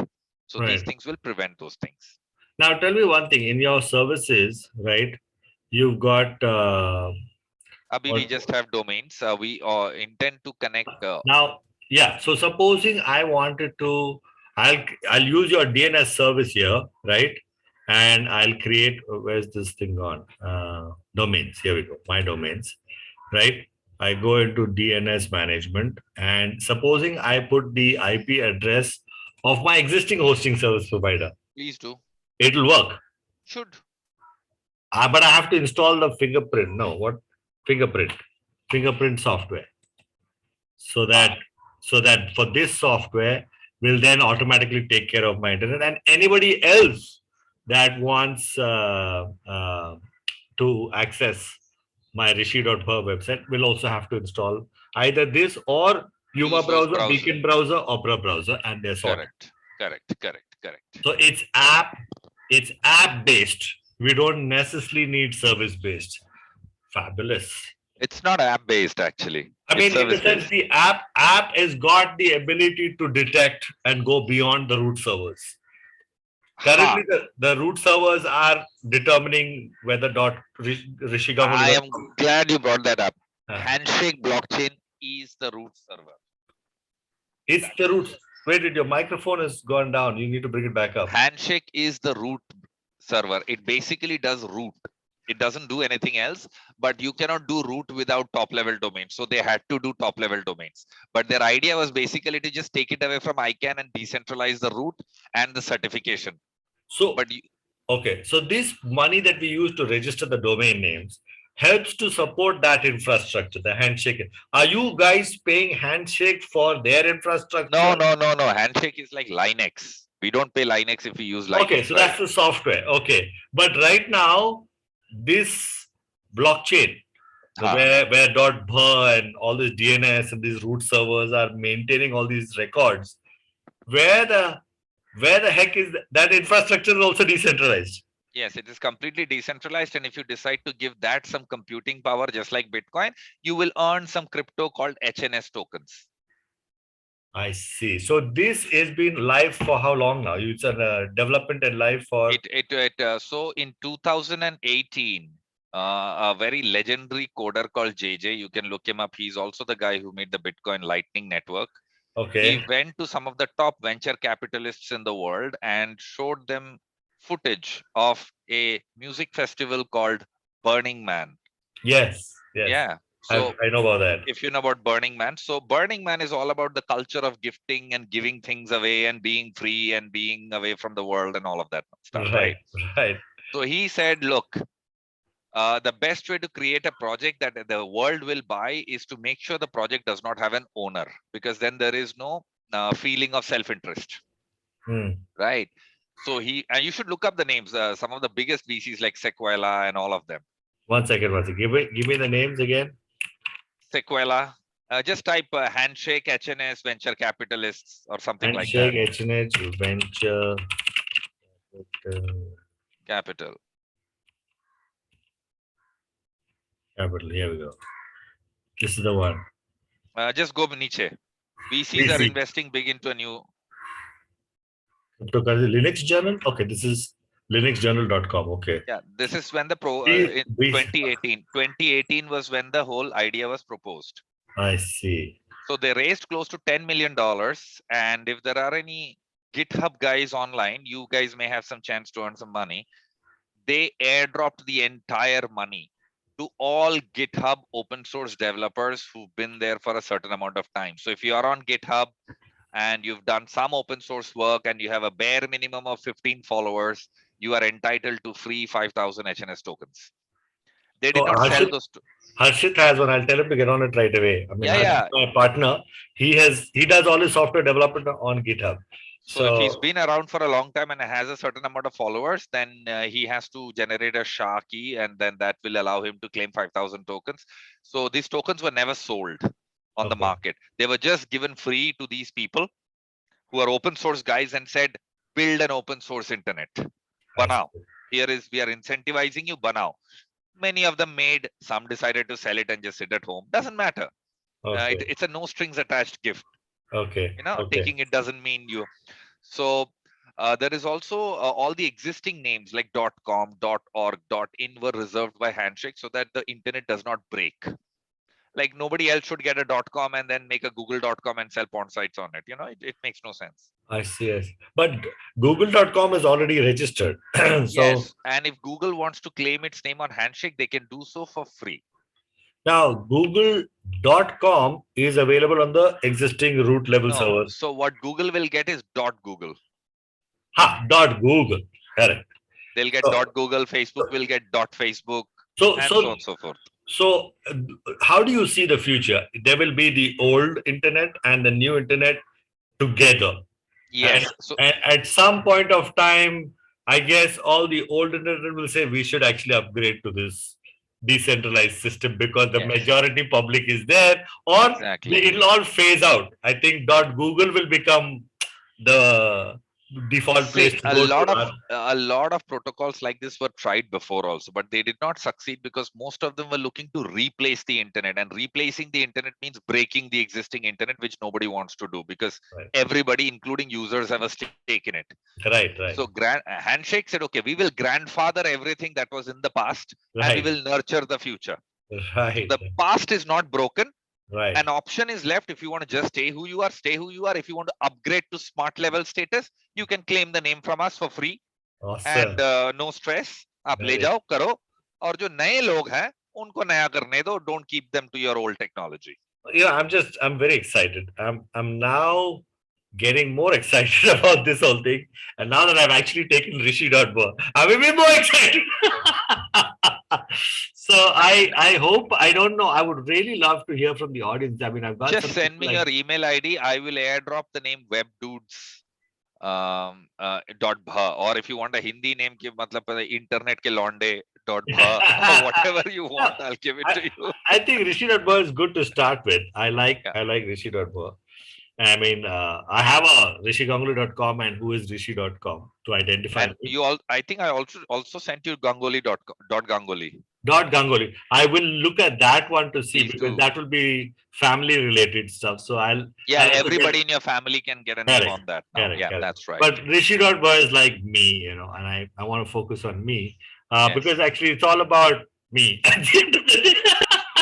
So these things will prevent those things. Now tell me one thing, in your services, right? You've got Abhi, we just have domains. We intend to connect now. Yeah. So supposing I wanted to, I'll use your DNS service here, right? And I'll create, where's this thing gone? Domains. Here we go. My domains, right? I go into DNS management, and supposing I put the IP address of my existing hosting service provider. Please do. It'll work. Should. But I have to install the fingerprint. No, what fingerprint? Fingerprint software. So that for this software will then automatically take care of my internet, and anybody else that wants to access my Rishi.bha website will also have to install either this or Yuma browser, Beacon browser, Opera browser, and they're sorted. Correct. So it's app based. We don't necessarily need service based. Fabulous. It's not app based actually. I mean, in the sense, the app has got the ability to detect and go beyond the root servers. Currently, the root servers are determining whether Rishiga. I am glad you brought that up. Handshake blockchain is the root server. It's the root. Wait, your microphone has gone down. You need to bring it back up. Handshake is the root server. It basically does root. It doesn't do anything else, but you cannot do root without top level domains. So they had to do top level domains. But their idea was basically to just take it away from ICANN and decentralize the root and the certification. So, okay. So this money that we use to register the domain names helps to support that infrastructure, the Handshake. Are you guys paying Handshake for their infrastructure? No. Handshake is like Linux. We don't pay Linux if we use Linux. Okay, so that's the software. Okay. But right now, this blockchain, where .bha and all this DNS and these root servers are maintaining all these records, where the heck is that infrastructure is also decentralized? Yes, it is completely decentralized. And if you decide to give that some computing power, just like Bitcoin, you will earn some crypto called HNS tokens. I see. So this has been live for how long now? It's a development and live for. So in 2018, a very legendary coder called JJ, you can look him up. He's also the guy who made the Bitcoin Lightning Network. Okay. He went to some of the top venture capitalists in the world and showed them footage of a music festival called Burning Man. Yes. Yeah. So I know about that. If you know about Burning Man, so Burning Man is all about the culture of gifting and giving things away and being free and being away from the world and all of that stuff, right? Right. So he said, look, the best way to create a project that the world will buy is to make sure the project does not have an owner, because then there is no feeling of self-interest, Hmm. right? So and you should look up the names, some of the biggest VCs like Sequela and all of them. 1 second, 1 second. Give me the names again. Sequela, just type Handshake HNS Venture Capitalists or something like Handshake, that. H&H, Venture, Capital. Capital. Here we go. This is the one. Just go niche. VCs are VC. investing big into a new. Cryptocurrency. Linux Journal. Okay, this is linuxjournal.com. Okay. Yeah, this is when the in VC. 2018. 2018 was when the whole idea was proposed. I see. So they raised close to $10 million. And if there are any GitHub guys online, you guys may have some chance to earn some money. They airdropped the entire money to all GitHub open source developers who've been there for a certain amount of time. So if you are on GitHub and you've done some open source work and you have a bare minimum of 15 followers, you are entitled to free 5,000 HNS tokens. They did not sell those. Harshit has one. I'll tell him to get on it right away. I mean, Yeah. my partner, he does all his software development on GitHub. So if he's been around for a long time and has a certain amount of followers, then he has to generate a SHA key, and then that will allow him to claim 5,000 tokens. So these tokens were never sold on the market. They were just given free to these people who are open source guys and said, build an open source internet. Banao. We are incentivizing you, banao. Many of them made, some decided to sell it and just sit at home. Doesn't matter. It's a no strings attached gift. Okay. Taking it doesn't mean you. So there is also all the existing names like .com, .org, .in were reserved by Handshake so that the internet does not break. Like nobody else should get a .com and then make a google.com and sell porn sites on it. It makes no sense. I see. But google.com is already registered. Yes. And if Google wants to claim its name on Handshake, they can do so for free. Now, google.com is available on the existing root level server. So what Google will get is .google. .google. Correct. They'll get .google. Facebook will get .facebook. So on and so forth. So how do you see the future? There will be the old internet and the new internet together. Yes. And at some point of time, I guess all the old internet will say we should actually upgrade to this decentralized system because the majority public is there, or it'll all phase out. I think .google will become the default place to go. A lot of protocols like this were tried before also, but they did not succeed because most of them were looking to replace the internet, and replacing the internet means breaking the existing internet, which nobody wants to do because everybody, including users, have a stake in it. Right. So Handshake said, okay, we will grandfather everything that was in the past and we will nurture the future. Right. The past is not broken. Right. An option is left. If you want to just stay who you are, stay who you are. If you want to upgrade to smart level status, you can claim the name from us for free. Awesome. And no stress. आप ले जाओ करो, और जो नए लोग हैं उनको नया करने दो. Don't keep them to your old technology. Yeah, I'm very excited. I'm now getting more excited about this whole thing, and now that I've actually taken Rishi.Ber, I'm even more excited. So I hope, I don't know, I would really love to hear from the audience. I mean, I've got just send me your email ID. I will airdrop the name webdudes .bha, or if you want a Hindi name, ki matlab internet ke londe .bha, or whatever you want, I'll give it to you. I think Rishi.Ber is good to start with. I like Rishi.Ber. I mean, I have a rishiganguly.com and who is rishi.com to identify. And I think I also sent you Ganguly. Ganguly. I will look at that one to see because that will be family related stuff. So everybody in your family can get a name on that. Correct. That's right. But Rishi.Ber is like me, and I want to focus on me because actually it's all about me at the end of the day.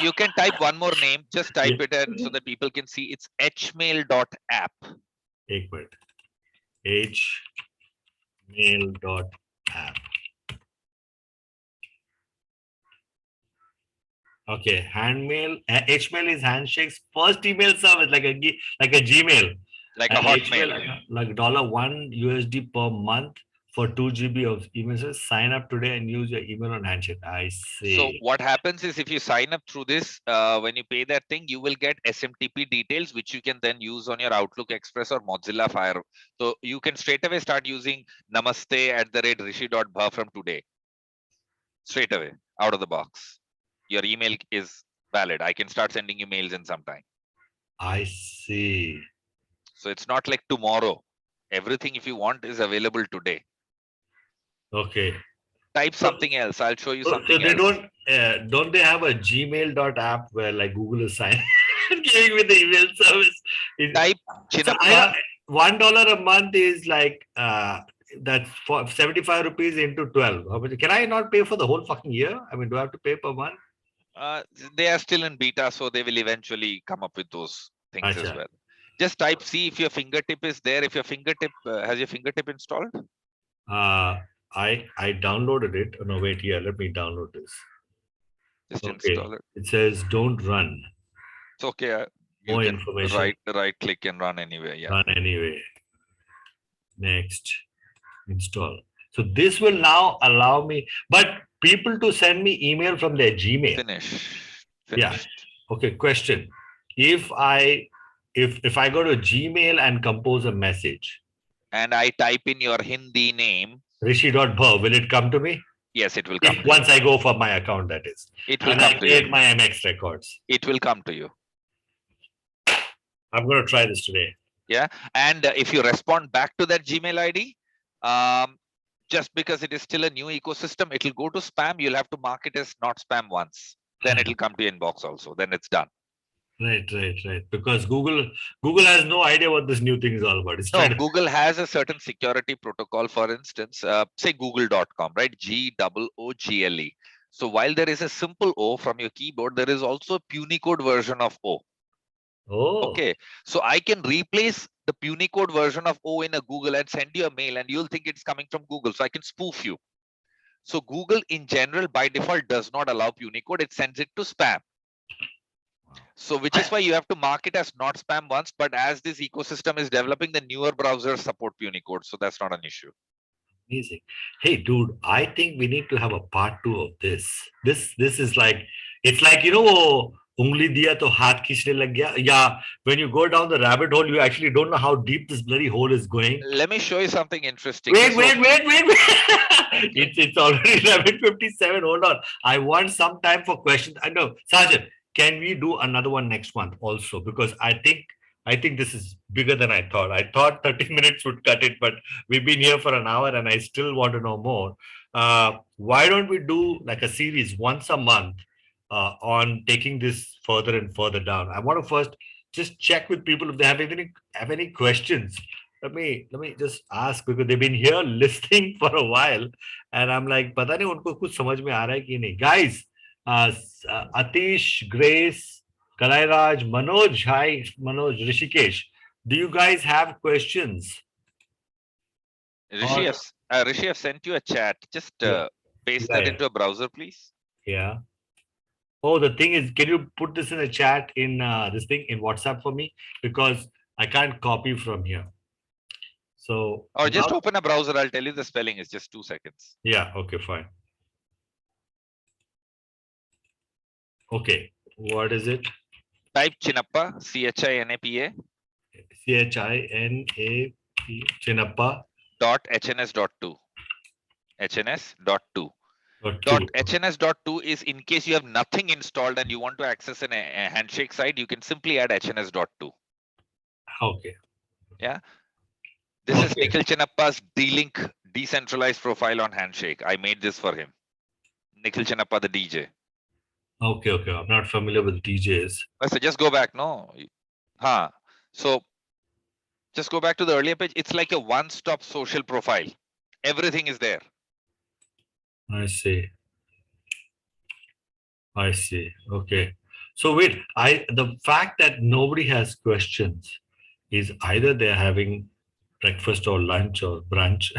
You can type one more name. Just type it in so that people can see. It's hmail.app. hmail.app. Okay, Hmail is Handshake's first email service, like a Gmail, like a Hotmail, like $1 USD per month for 2 GB of email. So sign up today and use your email on Handshake. I So see. what happens is if you sign up through this, when you pay that thing, you will get SMTP details, which you can then use on your Outlook Express or Mozilla Fire. So you can straight away start using namaste@rishi.bha from today. Straight away, out of the box. Your email is valid. I can start sending you mails in some time. I see. So it's not like tomorrow. Everything, if you want, is available today. Okay. Type something else. I'll show you So something they else. don't they have a Gmail.app where like Google is signing giving me the email service? Type So I know Chinappa. $1 a month is like that's for 75 rupees into 12. How much can I not pay for the whole fucking year? I mean, do I have to pay per month? They are still in beta, so they will eventually come up with those things as Acha. well. Just type C if your fingertip is there. If your fingertip has your fingertip installed. I downloaded it. Oh, no, wait here. Let me download this. Just Okay. install it. It says don't run. It's okay. You More can information. right click and run anyway. Yeah. Run anyway. Next. Install. So this will now allow me, but people to send me email from their Gmail. Finished. Yeah. Okay. Question. If I go to Gmail and compose a message, and I type in your Hindi name, Rishi.bha, will it come to me? yes, it will come. Once I go for my account, that is. It will and come I to create you. my MX records. It will come to you. I'm going to try this today. Yeah. And if you respond back to that Gmail ID, just because it is still a new ecosystem, it will go to spam. You'll have to mark it as not spam once. Then it will come to your inbox also. Then it's done. Right. Because Google has no idea what this new thing is all about. It's no, Google has a certain security protocol. For instance, say google.com, right? Google. So while there is a simple O from your keyboard, there is also a Punycode version of O. Oh. Okay. So I can replace the Punycode version of O in a Google and send you a mail and you'll think it's coming from Google. So I can spoof you. So Google in general, by default, does not allow Punycode. It sends it to spam. So which is why you have to mark it as not spam once, but as this ecosystem is developing, the newer browsers support Punycode. So that's not an issue. Amazing. Hey, dude, I think we need to have a part 2 of this. This is like, it's like, ungli diya to haath khishne lag gaya. Yeah, when you go down the rabbit hole, you actually don't know how deep this bloody hole is going. Let me show you something interesting. Wait. It's already 11:57. Hold on. I want some time for questions. I know, Sergeant, can we do another one next month also? Because I think this is bigger than I thought. I thought 30 minutes would cut it, but we've been here for an hour and I still want to know more. Why don't we do like a series once a month on taking this further and further down? I want to first just check with people if they have any questions. Let me just ask, because they've been here listening for a while and I'm like, पता नहीं उनको कुछ समझ में आ रहा है कि नहीं. Guys, Atish, Grace, Kalairaj, Manoj, hi, Manoj, Rishikesh. Do you guys have questions? Rishi, I've sent you a chat. Just paste that into a browser, please. Yeah. Oh, the thing is, can you put this in a chat in this thing in WhatsApp for me? Because I can't copy from here. So. Or just open a browser. I'll tell you the spelling. It's just 2 seconds. Yeah. Okay, fine. Okay. What is it? Type Chinappa, CHINAPA. CHINAP, Chinappa. .hns.2. hns.2. .hns.2 is in case you have nothing installed and you want to access a Handshake site, you can simply add hns.2. Okay. Yeah. This is Nikhil Chinappa's D-Link decentralized profile on Handshake. I made this for him. Nikhil Chinappa, the DJ. Okay. I'm not familiar with DJs. So just go back. No. So just go back to the earlier page. It's like a one-stop social profile. Everything is there. I see. Okay. So wait, the fact that nobody has questions is either they're having breakfast or lunch or brunch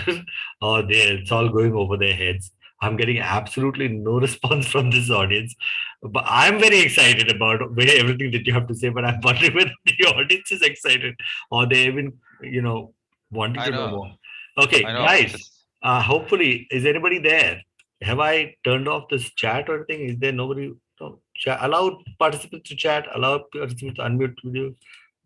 or it's all going over their heads. I'm getting absolutely no response from this audience, but I'm very excited about everything that you have to say, but I'm wondering whether the audience is excited or they even, wanting to know more. Okay, guys, Hopefully, is anybody there? Have I turned off this chat or anything? Is there nobody? No, chat, allow participants to chat, allow participants to unmute video,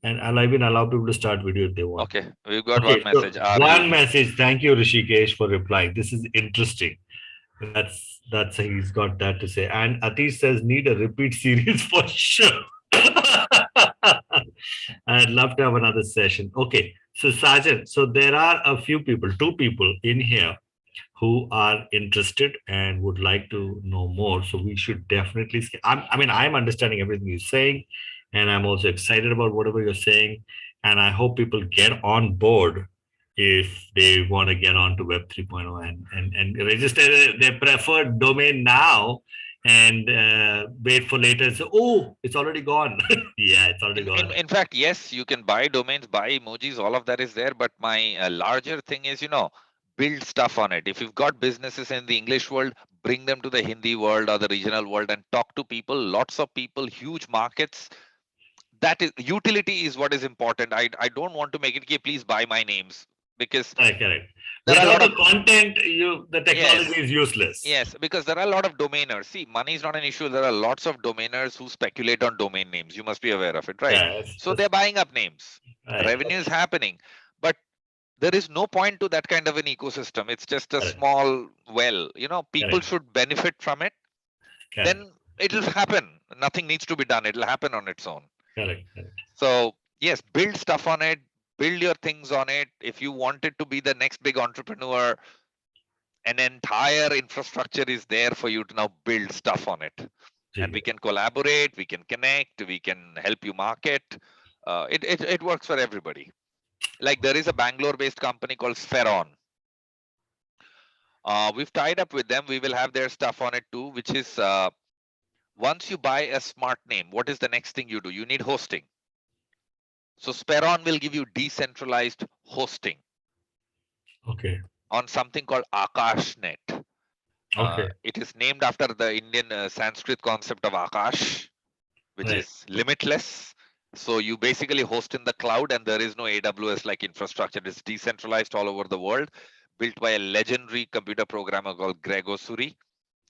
and I'll even allow people to start video if they want. Okay, we've got one Okay, so message. Are one you? message. Thank you, Rishikesh, for replying. This is interesting. That's he's got that to say. And Atish says need a repeat series for sure. I'd love to have another session. Okay, so Sajan, so there are a few people, two people in here who are interested and would like to know more. So we should definitely. I mean, I'm understanding everything you're saying, and I'm also excited about whatever you're saying. And I hope people get on board if they want to get on to Web 3.0 and register their preferred domain now and wait for later. So, oh, it's already gone. Yeah, it's already gone. In fact, yes, you can buy domains, buy emojis, all of that is there. But my larger thing is, build stuff on it. If you've got businesses in the English world, bring them to the Hindi world or the regional world and talk to people, lots of people, huge markets. That is utility is what is important. I don't want to make it, okay, please buy my names, because Correct. there are a Without lot the of, content, the technology yes, is useless. yes, because there are a lot of domainers. See, money is not an issue. There are lots of domainers who speculate on domain names. You must be aware of it, right? Yeah, So they're buying up names. right. Revenue is happening, but there is no point to that kind of an ecosystem. It's just a Correct. small well. People Correct. should benefit from it. Correct. Then it'll happen. Nothing needs to be done. It'll happen on its own. Correct. So yes, build stuff on it. Build your things on it. If you wanted to be the next big entrepreneur, an entire infrastructure is there for you to now build stuff on it. And we can collaborate, we can connect, we can help you market. It works for everybody. Like there is a Bangalore-based company called Spheron. We've tied up with them. We will have their stuff on it too, which is once you buy a smart name, what is the next thing you do? You need hosting. So Spheron will give you decentralized hosting. Okay. On something called AkashNet. Okay. It is named after the Indian Sanskrit concept of Akash, which Right. is limitless. So you basically host in the cloud and there is no AWS like infrastructure. It's decentralized all over the world, built by a legendary computer programmer called Greg Osuri,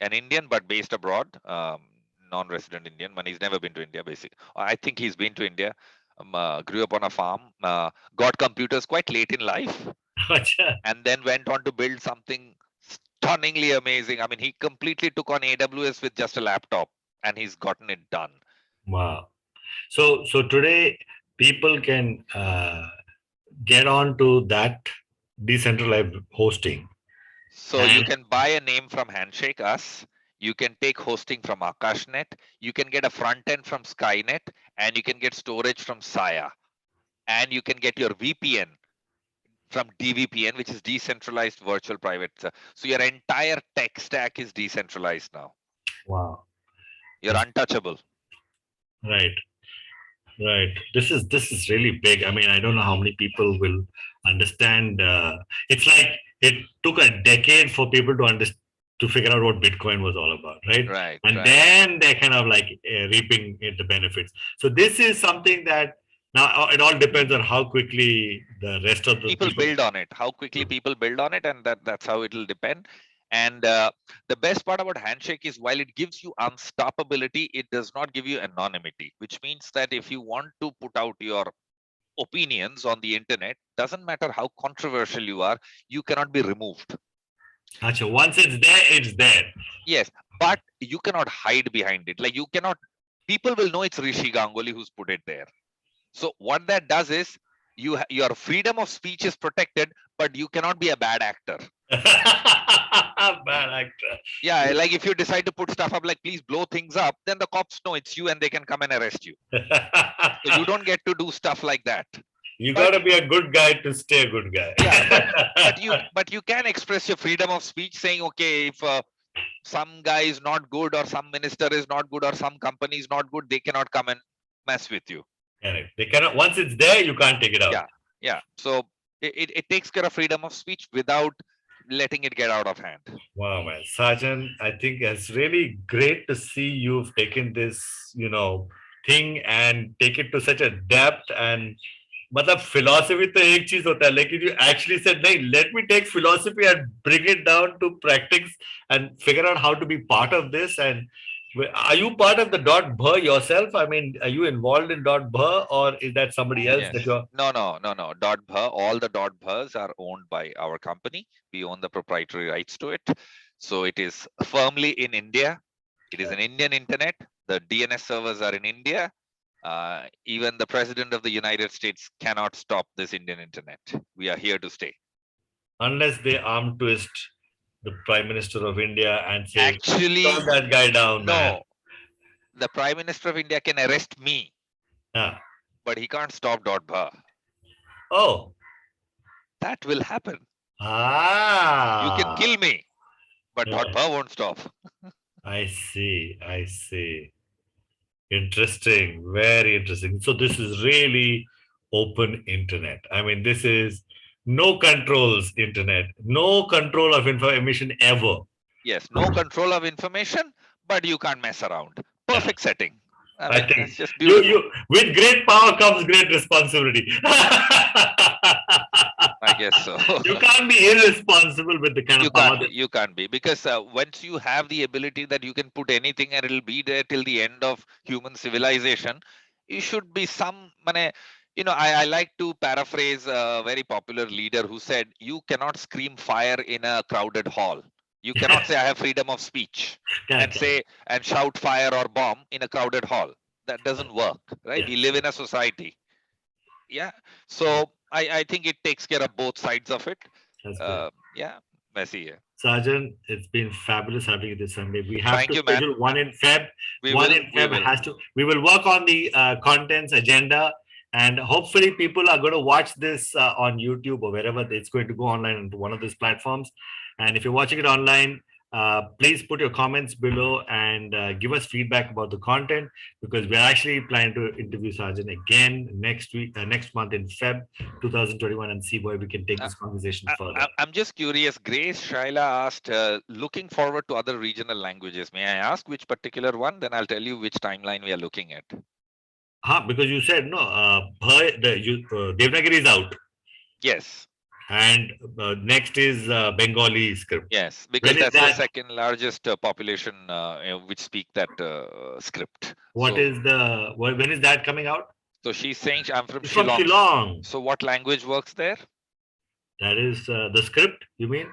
an Indian but based abroad, non-resident Indian. And he's never been to India, basically. I think he's been to India. Grew up on a farm, got computers quite late in life, and then went on to build something stunningly amazing. I mean, he completely took on AWS with just a laptop and he's gotten it done. Wow. So today people can get on to that decentralized hosting. So you can buy a name from Handshake Us. You can take hosting from AkashNet. You can get a front end from Skynet, and you can get storage from Saya. And you can get your VPN from DVPN, which is decentralized virtual private. So your entire tech stack is decentralized now. Wow. You're untouchable. Right. This is really big. I mean, I don't know how many people will understand. It's like it took a decade for people to figure out what Bitcoin was all about, right? Right. And then they're kind of like reaping the benefits. So this is something that now it all depends on how quickly the rest of the people build on it. How quickly people build on it, and that's how it'll depend. And the best part about Handshake is while it gives you unstoppability, it does not give you anonymity, which means that if you want to put out your opinions on the internet, doesn't matter how controversial you are, you cannot be removed. Gotcha. Once it's there, it's there. Yes, but you cannot hide behind it. Like you cannot, people will know it's Rishi Ganguly who's put it there. So what that does is your freedom of speech is protected, but you cannot be a bad actor. Bad actor. Yeah, like if you decide to put stuff up like please blow things up, then the cops know it's you and they can come and arrest you. So you don't get to do stuff like that. You got to be a good guy to stay a good guy. Yeah, but you can express your freedom of speech saying, okay, if some guy is not good or some minister is not good or some company is not good, they cannot come and mess with you. Correct. They cannot. Once it's there, you can't take it out. Yeah. So it takes care of freedom of speech without letting it get out of hand. Wow, man, Sajan, I think it's really great to see you've taken this, thing and take it to such a depth, and मतलब philosophy तो एक चीज होता है, लेकिन you actually said नहीं, let me take philosophy and bring it down to practice and figure out how to be part of this. And are you part of the dot bha yourself? I mean, are you involved in dot bha, or is that somebody else that Yes. you're? No. Dot bha, all the dot bhas are owned by our company. We own the proprietary rights to it. So it is firmly in India. It is an Indian internet. The DNS servers are in India. Even the president of the United States cannot stop this Indian internet. We are here to stay. Unless they arm twist the Prime Minister of India and say, Actually, "Turn that guy down, man." no. The Prime Minister of India can arrest me, Yeah. but he can't stop dot bha. Oh. That will happen. You can Ah. kill me, but dot Yeah. bha won't stop. I see. I see. Interesting. Very interesting. So this is really open internet. I mean, this is no controls internet, no control of information ever. Yes, no control of information, but you can't mess around. Perfect setting. I I mean, think it's just beautiful. you with great power comes great responsibility. I guess so. You can't be irresponsible with the kind You of power can't be. You can't be, because once you have the ability that you can put anything and it'll be there till the end of human civilization, you should be some. I like to paraphrase a very popular leader who said, "You cannot scream fire in a crowded hall. You cannot say I have freedom of speech and say and shout fire or bomb in a crowded hall. That doesn't work, right? We live in a society." Yeah. So I think it takes care of both sides of it. That's good. Yeah. Messy. Yeah. Sergeant, it's been fabulous having you this Sunday. We have Thank to you, man. schedule one in Feb. We One will. in We Feb will. has to. We will work on the contents agenda, and hopefully, people are going to watch this on YouTube or wherever it's going to go online into one of these platforms. And if you're watching it online, please put your comments below and give us feedback about the content, because we're actually planning to interview Sergeant again next week, next month in Feb 2021, and see where we can take this conversation further. I'm just curious. Grace Shaila asked, looking forward to other regional languages. May I ask which particular one? Then I'll tell you which timeline we are looking at. Because you said no, Devanagari is out. Yes. And next is Bengali script. Yes, because When is that's the that? second largest population which speak that script. What So, is the? When is that coming out? so she's saying I'm from It's from Shillong. Shillong. So what language works there? That is the script. You mean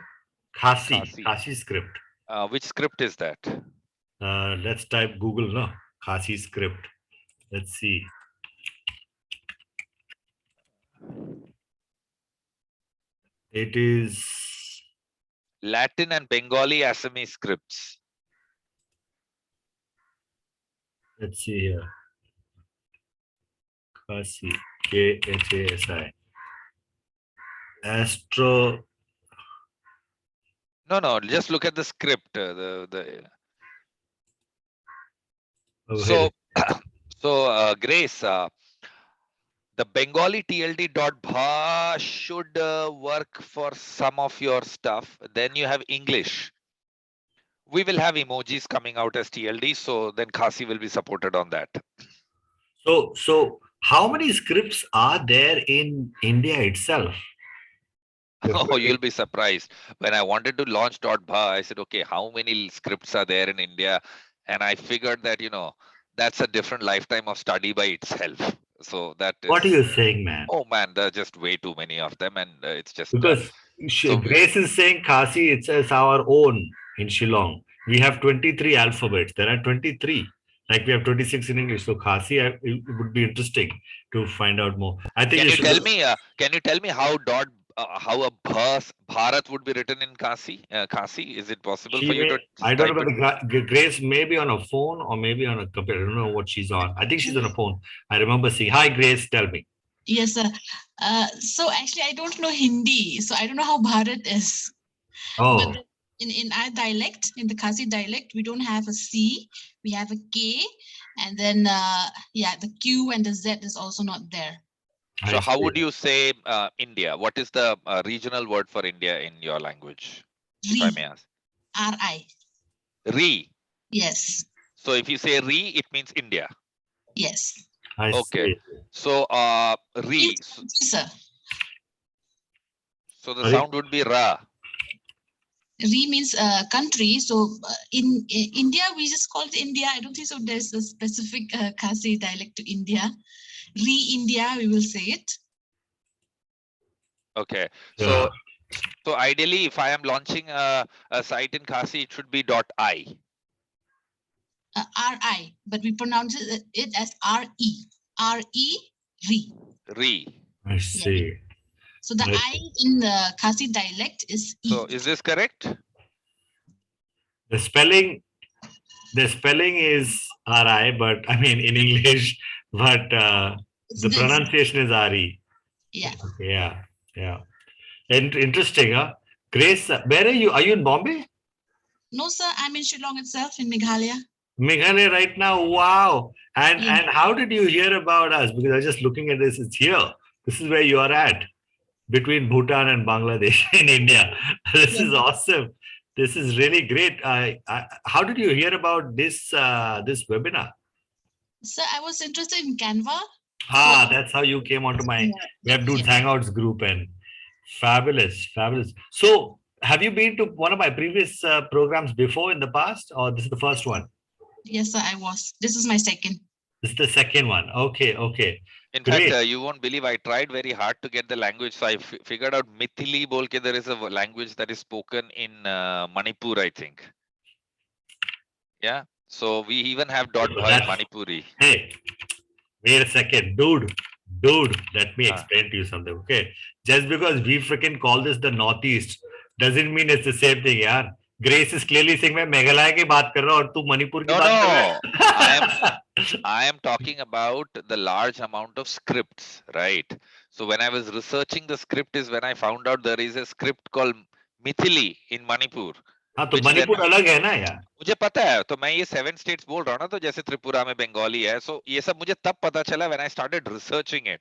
Khasi? Khasi. Khasi script. Which script is that? Let's type Google. No, Khasi script. Let's see. It is Latin and Bengali Assamese scripts. Let's see here. Khasi, Khasi. Astro. No. Just look at the script. Oh, So, Grace, the Bengali TLD.bha should work for some of your stuff. Then you have English. We will have emojis coming out as TLD, so then Khasi will be supported on that. So how many scripts are there in India itself? Oh, you'll be surprised. When I wanted to launch .bha, I said, okay, how many scripts are there in India? And I figured that, that's a different lifetime of study by itself. So that is. What are you saying, man? Oh man, there are just way too many of them, and it's just because Grace is saying Khasi, it's our own in Shillong. We have 23 alphabets. There are 23. Like we have 26 in English. So Khasi, it would be interesting to find out more. I think Can you tell me how how a Bharat would be written in Khasi? Khasi, is it possible for you to? I don't know whether Grace may be on a phone or maybe on a computer. I don't know what she's on. I think she's on a phone. I remember seeing. Hi, Grace. Tell me. Yes, sir. So actually, I don't know Hindi, so I don't know how Bharat is. Oh. But in our dialect, in the Khasi dialect, we don't have a C, we have a K, and then the Q and the Z is also not there. So how would you say India? What is the regional word for India in your language? If I may ask. R-I. Re. Yes. So if you say Re, it means India. Yes. I Okay. see. So re. Means country, sir. So the Sorry? sound would be ra. Re means country. So in India, we just call it India. I don't think so. There's a specific Khasi dialect to India. Re-India, we will say it. Okay. Yeah. So ideally, if I am launching a site in Khasi, it should be .I. R-I, but we pronounce it as R-E. R-E, re. Re. I see. So the Right. I in the Khasi dialect is E. So is this correct? The spelling is RI, but I mean in English, but It's the this. pronunciation is RE. Yeah. Okay, yeah, yeah. Interesting, huh? Grace, where are you? Are you in Bombay? No, sir, I'm in Shillong itself, in Meghalaya. Meghalaya right now. Wow. And Yeah. and how did you hear about us? Because I was just looking at this. It's here. This is where you are at, between Bhutan and Bangladesh in India. This is awesome. This is really great. How did you hear about this this webinar? Sir, I was interested in Canva. That's how you came onto my WebDudes Yeah. Hangouts group, and fabulous, fabulous. So, have you been to one of my previous programs before in the past, or this is the first one? Yes, sir, I was. This is my second. This is the second one. Okay, okay. In Great. fact, you won't believe I tried very hard to get the language. So I figured out Mithili Bolke. There is a language that is spoken in Manipur, I think. Yeah. So we even have dot bhai That's- Manipuri. Hey, wait a second, dude. Let me Ah. explain to you something. Okay, just because we freaking call this the Northeast doesn't mean it's the same thing, yaar. Grace is clearly saying मैं मेघालय की बात कर रहा हूँ और तू मणिपुर की No, बात कर रहा no. है. I am talking about the large amount of scripts, right? So when I was researching the script is when I found out there is a script called Mithili in Manipur. हाँ तो which then- Manipur अलग है ना यार. मुझे पता है तो मैं ये 7 states बोल रहा हूँ ना तो जैसे त्रिपुरा में बंगाली है so ये सब मुझे तब पता चला when I started researching it.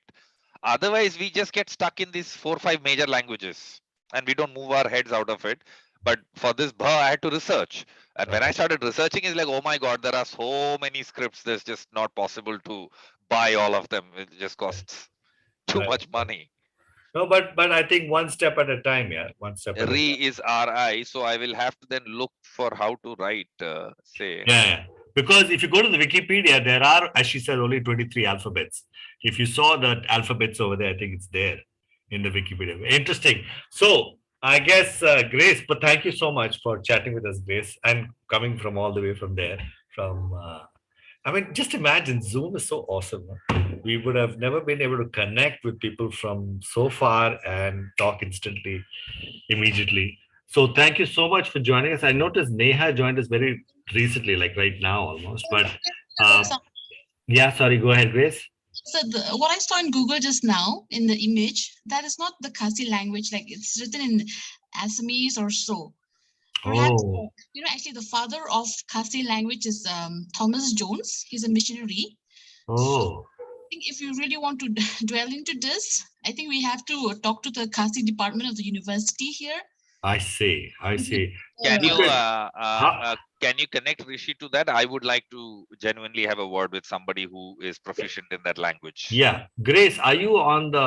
Otherwise we just get stuck in these 4-5 major languages and we don't move our heads out of it. But for this bha, I had to research. And when I started researching, it's like, oh my God, there are so many scripts. There's just not possible to buy all of them. It just costs too Right. much money. No, but I think one step at a time, yeah. One step at a Re time. is RI. So I will have to then look for how to write, say. Yeah. Because if you go to the Wikipedia, there are, as she said, only 23 alphabets. If you saw the alphabets over there, I think it's there in the Wikipedia. Interesting. So I guess, Grace, but thank you so much for chatting with us, Grace, and coming from all the way from there. I mean, just imagine, Zoom is so awesome. We would have never been able to connect with people from so far and talk instantly, immediately. So thank you so much for joining us. I noticed Neha joined us very recently, like right now almost. But yeah, sorry, go ahead, Grace. So what I saw in Google just now in the image, that is not the Khasi language. Like it's written in Assamese or so. Perhaps, Oh, actually the father of Khasi language is Thomas Jones. He's a missionary. oh, I think if you really want to dwell into this, I think we have to talk to the Khasi department of the university here. I see. Can you Because- can you connect Rishi to that? I would like to genuinely have a word with somebody who is proficient in that language. Yeah, Grace, are you on the?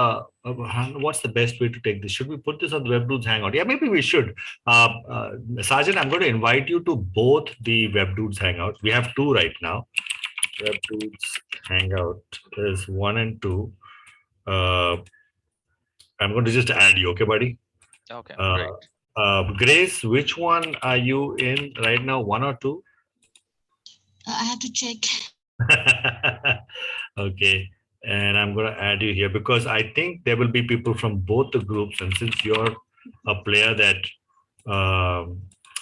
What's the best way to take this? Should we put this on the WebDudes Hangout? Yeah, maybe we should. Sergeant, I'm going to invite you to both the WebDudes Hangouts. We have two right now. WebDudes Hangout is 1 and 2. I'm going to just add you, okay, buddy? Okay, Uh, great. Grace, which one are you in right now? 1 or 2? I have to check. Okay, and I'm going to add you here because I think there will be people from both the groups, and since you're a player that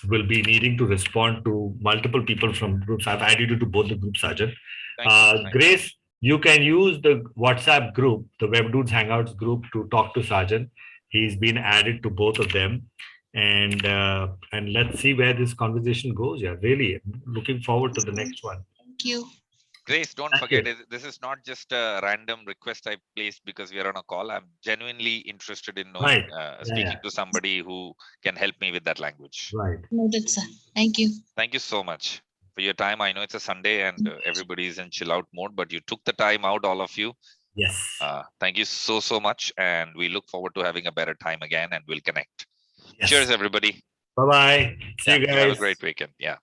will be needing to respond to multiple people from groups, I've added you to both the groups, Sergeant. Thank you, thank you. Grace, you can use the WhatsApp group, the WebDudes Hangouts group, to talk to Sergeant. He's been added to both of them, and let's see where this conversation goes. Yeah, really looking forward to the next one. Thank you. Grace, don't Thank forget, you. this is not just a random request I placed because we are on a call. I'm genuinely interested in knowing, Right. speaking to somebody who can help me with that language. Right. Noted, sir. Thank you. Thank you so much. for your time. I know it's a Sunday and everybody's in chill out mode, but you took the time out, all of you. Yes. Thank you so much. And we look forward to having a better time again, and we'll connect. Yes. Cheers, everybody. Bye-bye. See you You guys. have a great weekend. Yeah.